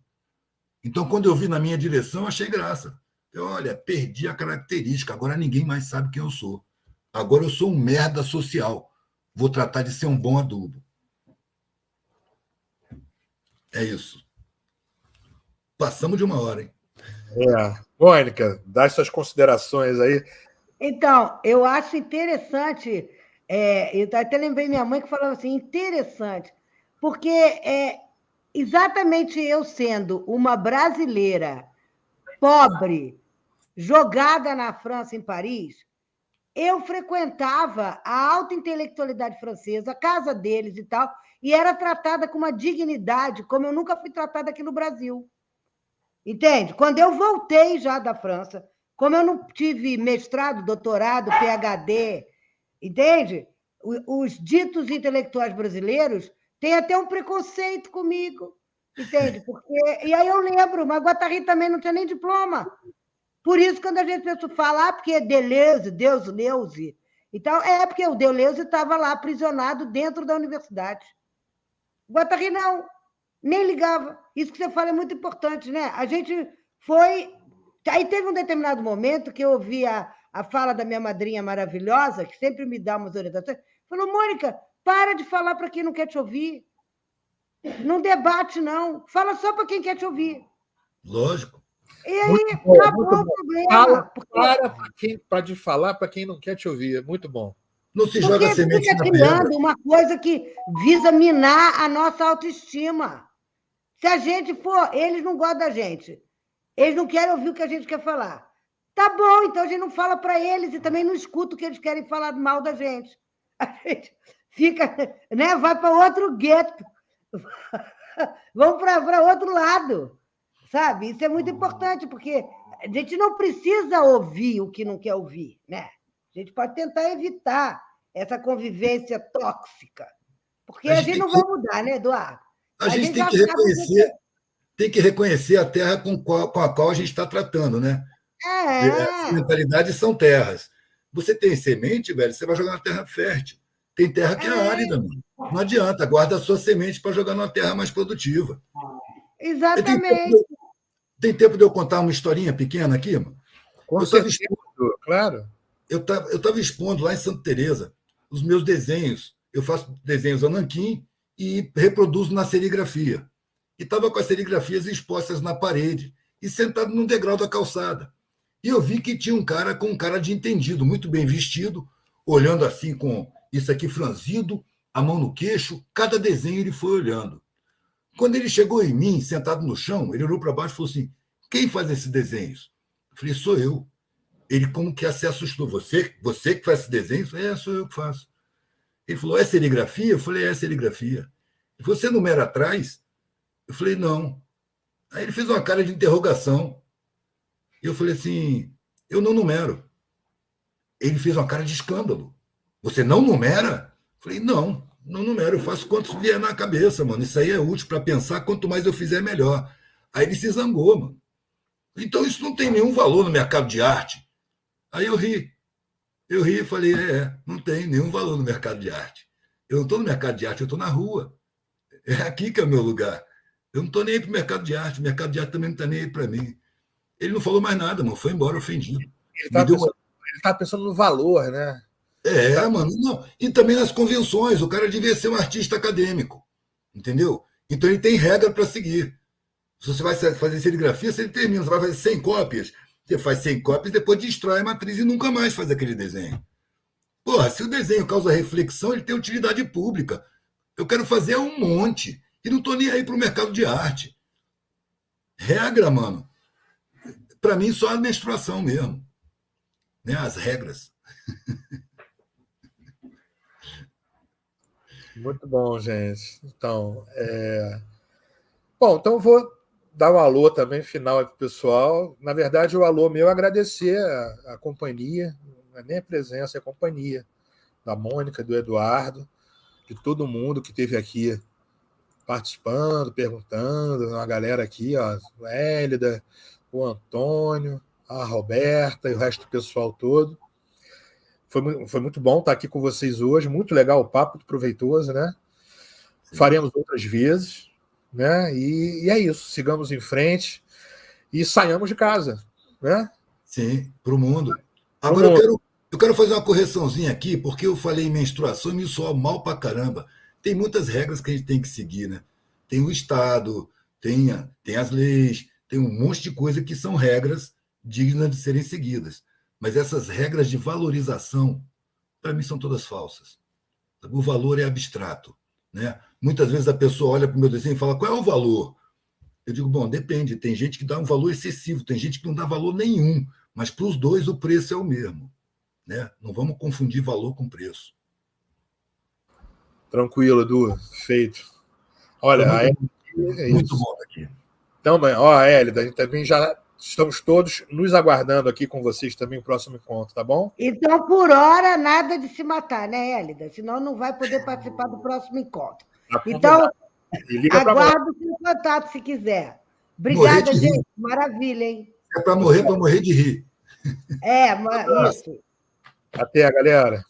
Então, quando eu vi na minha direção, achei graça. Olha, perdi a característica, agora ninguém mais sabe quem eu sou. Agora eu sou um merda social. Vou tratar de ser um bom adubo. É isso. Passamos de 1 hora, hein? Mônica, dá suas considerações aí. Então, eu acho interessante, eu até lembrei minha mãe que falava assim, interessante, porque exatamente eu sendo uma brasileira pobre, jogada na França, em Paris, eu frequentava a alta intelectualidade francesa, a casa deles e tal, e era tratada com uma dignidade como eu nunca fui tratada aqui no Brasil. Entende? Quando eu voltei já da França, como eu não tive mestrado, doutorado, PhD, entende? Os ditos intelectuais brasileiros têm até um preconceito comigo, entende? Porque, e aí eu lembro, mas Guattari também não tinha nem diploma. Por isso, quando a gente fala, porque Deleuze, Deus Leuze, então, porque o Deleuze estava lá aprisionado dentro da universidade. Guattari não, nem ligava. Isso que você fala é muito importante, né? A gente foi... Aí teve um determinado momento que eu ouvi a fala da minha madrinha maravilhosa, que sempre me dá umas orientações, falou, Mônica, para de falar para quem não quer te ouvir. Não debate, não. Fala só para quem quer te ouvir. Lógico. E aí, acabou o problema. Para de falar para quem não quer te ouvir. É muito bom. Não se joga semente fica criando uma coisa que visa minar a nossa autoestima. Se a gente for... Eles não gostam da gente. Eles não querem ouvir o que a gente quer falar. Tá bom, então a gente não fala para eles e também não escuta o que eles querem falar mal da gente. A gente fica... né? Vai para outro gueto. Vamos para outro lado. Sabe? Isso é muito importante, porque a gente não precisa ouvir o que não quer ouvir, né? A gente pode tentar evitar essa convivência tóxica, porque a gente não vai mudar, né, Eduardo? A gente tem que reconhecer a terra com a qual a gente está tratando, né? As mentalidades são terras. Você tem semente, velho, você vai jogar na terra fértil. Tem terra que é árida, mano. Não adianta, guarda a sua semente para jogar numa terra mais produtiva. Exatamente. Tem tempo de eu contar uma historinha pequena aqui, mano? Com certeza, claro. Eu estava expondo lá em Santa Teresa os meus desenhos. Eu faço desenhos a nanquim e reproduzo na serigrafia. E estava com as serigrafias expostas na parede e sentado num degrau da calçada. E eu vi que tinha um cara com um cara de entendido, muito bem vestido, olhando assim com isso aqui franzido, a mão no queixo, cada desenho ele foi olhando. Quando ele chegou em mim, sentado no chão, ele olhou para baixo e falou assim, quem faz esses desenhos? Eu falei, sou eu. Ele, como que se assustou? Você que faz esses desenhos? Sou eu que faço. Ele falou, é serigrafia? Eu falei, é serigrafia. Ele falou, você numera atrás? Eu falei, não. Aí ele fez uma cara de interrogação. Eu falei assim, eu não numero. Ele fez uma cara de escândalo. Você não numera? Eu falei, não numero, eu faço quantos vier na cabeça, mano. Isso aí é útil para pensar, quanto mais eu fizer, melhor. Aí ele se zangou, mano. Então isso não tem nenhum valor no mercado de arte. Aí eu ri e falei, não tem nenhum valor no mercado de arte. Eu não estou no mercado de arte, eu estou na rua. É aqui que é o meu lugar. Eu não estou nem aí para o mercado de arte. O mercado de arte também não está nem aí para mim. Ele não falou mais nada, mano. Foi embora ofendido. Ele tá pensando no valor, né? Mano. Não. E também nas convenções. O cara devia ser um artista acadêmico. Entendeu? Então ele tem regra para seguir. Se você vai fazer serigrafia, você termina. Você vai fazer 100 cópias. Você faz 100 cópias, depois destrói a matriz e nunca mais faz aquele desenho. Porra, se o desenho causa reflexão, ele tem utilidade pública. Eu quero fazer um monte. E não estou nem aí para o mercado de arte. Regra, mano. Para mim, só a menstruação mesmo. Né? As regras. Muito bom, gente. Então, bom, então eu vou dar um alô também final para o pessoal. Na verdade, o alô meu é agradecer a companhia, não é nem a presença, é a companhia da Mônica, do Eduardo, de todo mundo que esteve aqui participando, perguntando, a galera aqui, ó, o Hélida, o Antônio, a Roberta e o resto do pessoal todo. Foi muito bom estar aqui com vocês hoje, muito legal o papo, muito proveitoso, né? Sim. Faremos outras vezes, né? E é isso, sigamos em frente e saiamos de casa, né? Sim, para o mundo. Agora eu quero fazer uma correçãozinha aqui, porque eu falei em menstruação e me soa mal pra caramba. Tem muitas regras que a gente tem que seguir, né? Tem o Estado, tem as leis, tem um monte de coisa que são regras dignas de serem seguidas. Mas essas regras de valorização, para mim, são todas falsas. O valor é abstrato, né? Muitas vezes a pessoa olha para o meu desenho e fala, qual é o valor? Eu digo, bom, depende. Tem gente que dá um valor excessivo, tem gente que não dá valor nenhum, mas para os dois o preço é o mesmo, né? Não vamos confundir valor com preço. Tranquilo, Edu. Feito. Olha, muito bom aqui. Então, ó, Hélida, a gente também já estamos todos nos aguardando aqui com vocês também o próximo encontro, tá bom? Então, por hora, nada de se matar, né, Hélida? Senão não vai poder participar do próximo encontro. Então, aguardo o seu contato se quiser. Obrigada, gente. Maravilha, hein? É para morrer de rir. Isso. Até, galera.